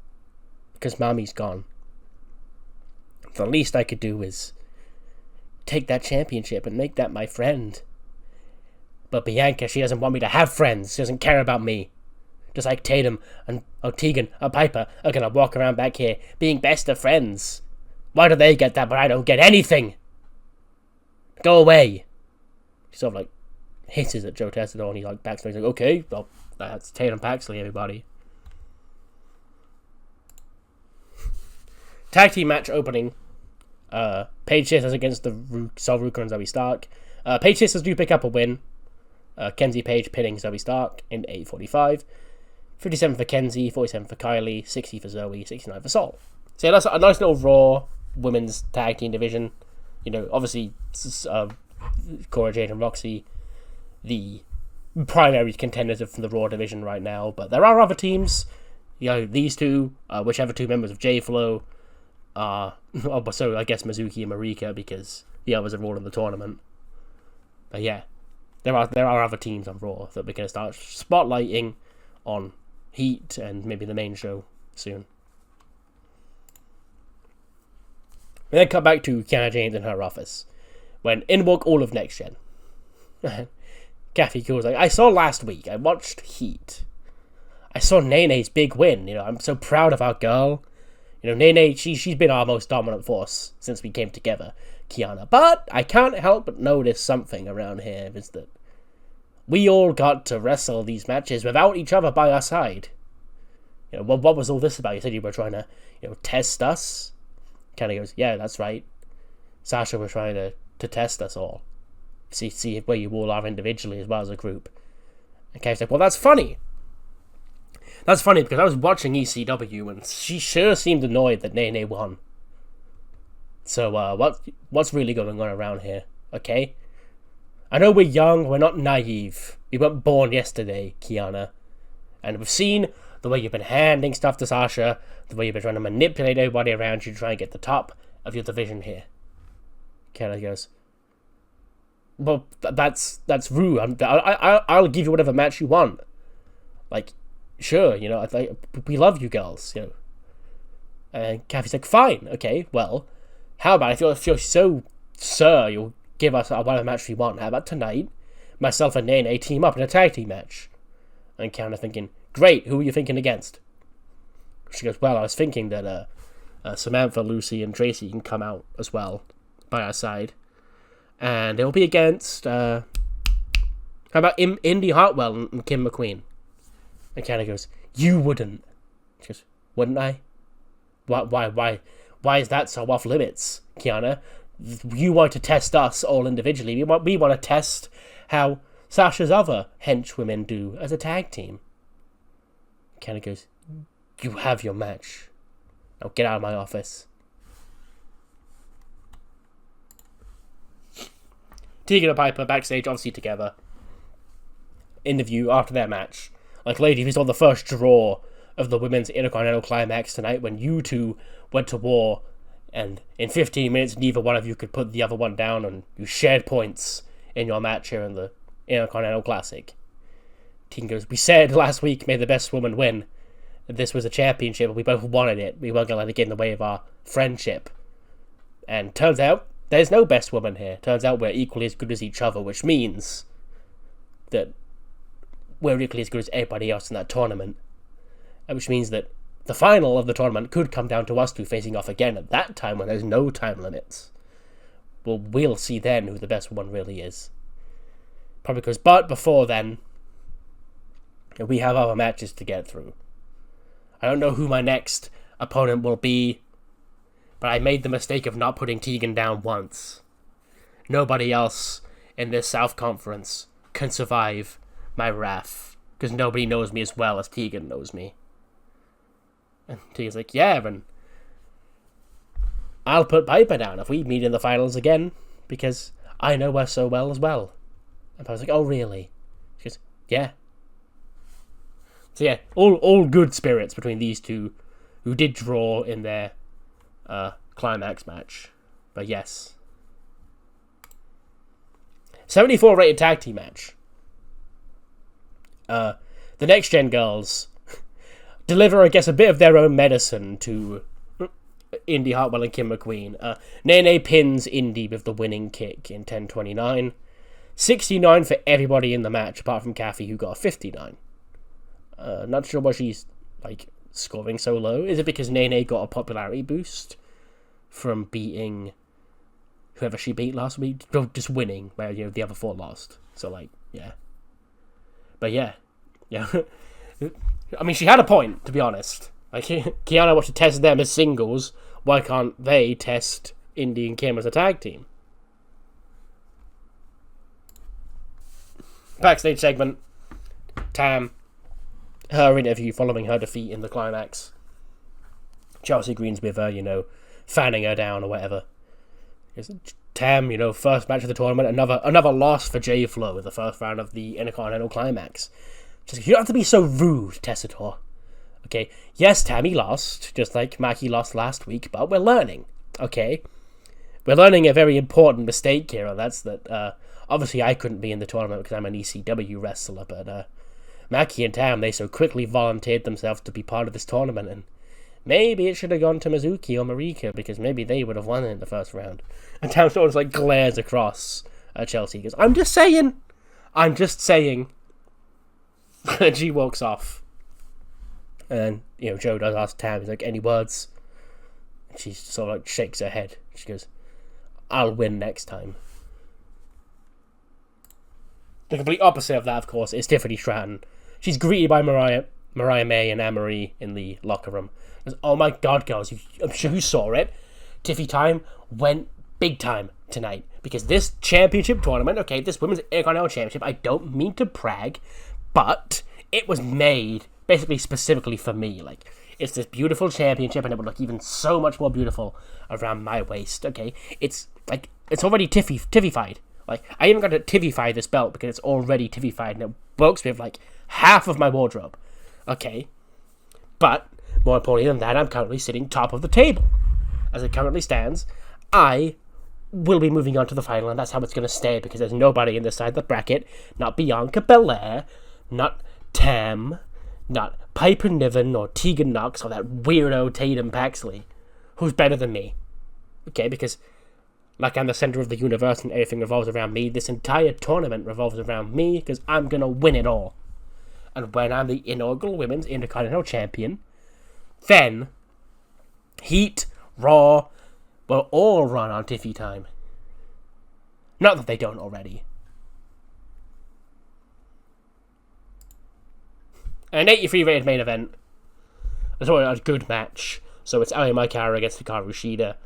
because Mommy's gone. The least I could do is take that championship and make that my friend. But Bianca, she doesn't want me to have friends. She doesn't care about me. Just like Tatum and Tegan and Piper are gonna walk around back here being best of friends. Why do they get that but I don't get anything? Go away." She sort of hisses at Joe Tessitore and he backs away. He's like, "Okay, well, that's Tatum Paxley, everybody." Tag team match opening. Paige Sisters against the Sol Ruca and Zoe Stark. Paige Sisters do pick up a win. Kenzie Page pinning Zoe Stark in 8:45. 57 for Kenzie, 47 for Kylie, 60 for Zoe, 69 for Sol. So yeah, that's a nice little Raw women's tag team division. Obviously, Cora Jade and Roxy, the primary contenders from the Raw division right now. But there are other teams. These two, whichever two members of J-Flow are... so I guess Mizuki and Marika, because the others are all in the tournament. But yeah, there are other teams on Raw that we're going to start spotlighting on Heat and maybe the main show soon. We then cut back to Kiana James in her office, when in walk all of Next Gen. Kathy Cool's like, "I saw last week, I watched Heat. I saw Nene's big win, I'm so proud of our girl. Nene, she's been our most dominant force since we came together. Kiana. But I can't help but notice something around here, is that we all got to wrestle these matches without each other by our side. You know, what was all this about? You said you were trying to, test us? Kind of goes, yeah, that's right. Sasha was trying to test us all. See where you all are individually as well as a group. And Kai's like, well, that's funny. That's funny because I was watching ECW and she sure seemed annoyed that Nene won. So, what's really going on around here, okay? I know we're young, we're not naive. We weren't born yesterday, Kiana. And we've seen the way you've been handing stuff to Sasha, the way you've been trying to manipulate everybody around you to try and get the top of your division here. Kiana goes, well, that's rude. I'll give you whatever match you want. Like, sure, we love you girls, And Kathy's like, fine, okay, well, how about if you're so sure you'll give us whatever match we want, how about tonight, myself and Nene team up in a tag team match? And Kiana thinking, great, who are you thinking against? She goes, well, I was thinking that Samantha, Lucy, and Tracy can come out as well by our side. And it will be against, how about Indy Hartwell and Kim McQueen? And Kiana goes, you wouldn't. She goes, wouldn't I? Why is that so off limits, Kiana? You want to test us all individually. We want to test how Sasha's other henchwomen do as a tag team. Kiana goes, you have your match. Now get out of my office. Tegan and Piper backstage, obviously together. Interview after their match. Like, lady, this was the first draw of the women's Intercontinental Climax tonight when you two went to war, and in 15 minutes neither one of you could put the other one down, and you shared points in your match here in the Intercontinental Classic. Tegan goes, we said last week, may the best woman win. This was a championship, and we both wanted it. We weren't going to let it get in the way of our friendship. And turns out, there's no best woman here. Turns out we're equally as good as each other, which means that we're equally as good as everybody else in that tournament. Which means that the final of the tournament could come down to us two facing off again at that time when there's no time limits. Well, we'll see then who the best one really is. Probably because, but before then, we have other matches to get through. I don't know who my next opponent will be, but I made the mistake of not putting Tegan down once. Nobody else in this South Conference can survive my wrath, because nobody knows me as well as Tegan knows me. And Tegan's like, yeah, and I'll put Piper down if we meet in the finals again, because I know her so well as well. And I was like, oh, really? She goes, yeah. So yeah, all good spirits between these two, who did draw in their climax match. But yes. 74 rated tag team match. The Next Gen girls deliver, I guess, a bit of their own medicine to Indy Hartwell and Kim McQueen. Nene pins Indy with the winning kick in 10:29. 69 for everybody in the match, apart from Kathy, who got a 59. Not sure why she's, scoring so low. Is it because Nene got a popularity boost from beating whoever she beat last week? Just winning, where, the other four lost. So, yeah. But, yeah. I mean, she had a point, to be honest. Kiana wants to test them as singles. Why can't they test Indy and Kim as a tag team? Backstage segment. Tam. Her interview following her defeat in the climax. Chelsea Green's with her, fanning her down or whatever. Tam, first match of the tournament, another loss for J-Flow in the first round of the Intercontinental Climax. Just, you don't have to be so rude, Tessitore. Okay, yes, Tammy lost, just like Maki lost last week, but we're learning, okay? We're learning a very important mistake here, and that's that, obviously I couldn't be in the tournament because I'm an ECW wrestler, but, Maki and Tam, they so quickly volunteered themselves to be part of this tournament, and maybe it should have gone to Mizuki or Marika, because maybe they would have won in the first round. And Tam sort of glares across at Chelsea. He goes, I'm just saying. And she walks off. And, Joe does ask Tam, he's like, any words? And she sort of shakes her head. She goes, I'll win next time. The complete opposite of that, of course, is Tiffany Stratton. She's greeted by Mariah May and Anne-Marie in the locker room. Goes, oh my god, girls, I'm sure you saw it. Tiffy time went big time tonight. Because this championship tournament, okay, this Women's Intercontinental Championship, I don't mean to brag, but it was made basically specifically for me. Like, it's this beautiful championship, and it would look even so much more beautiful around my waist, okay? It's already Tiffy-fied. Like, I even got to Tiffy-fy this belt because it's already Tiffy-fied, and it works with, like, half of my wardrobe, okay? But, more importantly than that, I'm currently sitting top of the table. As it currently stands, I will be moving on to the final, and that's how it's going to stay, because there's nobody in this side of the bracket, not Bianca Belair, not Tam, not Piper Niven, or Tegan Knox, or that weirdo Tatum Paxley, who's better than me. Okay, because, like, I'm the center of the universe and everything revolves around me, this entire tournament revolves around me, because I'm going to win it all. And when I'm the inaugural Women's Intercontinental Champion, then Heat, Raw, will all run on Tiffy time. Not that they don't already. An 83 rated main event. It's already a good match. So it's Ali Maikara against Hikaru Shida.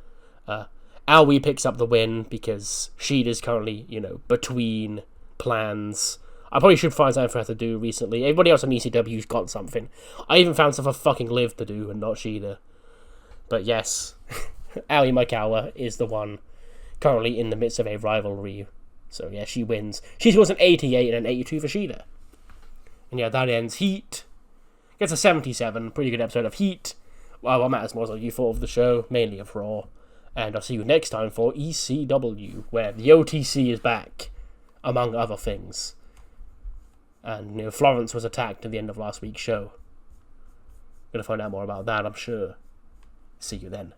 Aoi picks up the win because Shida's currently, between plans. I probably should find something for her to do recently. Everybody else on ECW's got something. I even found stuff for fucking Liv to do and not Shida. But yes, Ali Maikawa is the one currently in the midst of a rivalry. So yeah, she wins. She scores an 88 and an 82 for Shida. And yeah, that ends Heat. Gets a 77. Pretty good episode of Heat. Well, what matters more is what you thought of the show, mainly of Raw. And I'll see you next time for ECW, where the OTC is back, among other things. And Florence was attacked at the end of last week's show. Gonna find out more about that, I'm sure. See you then.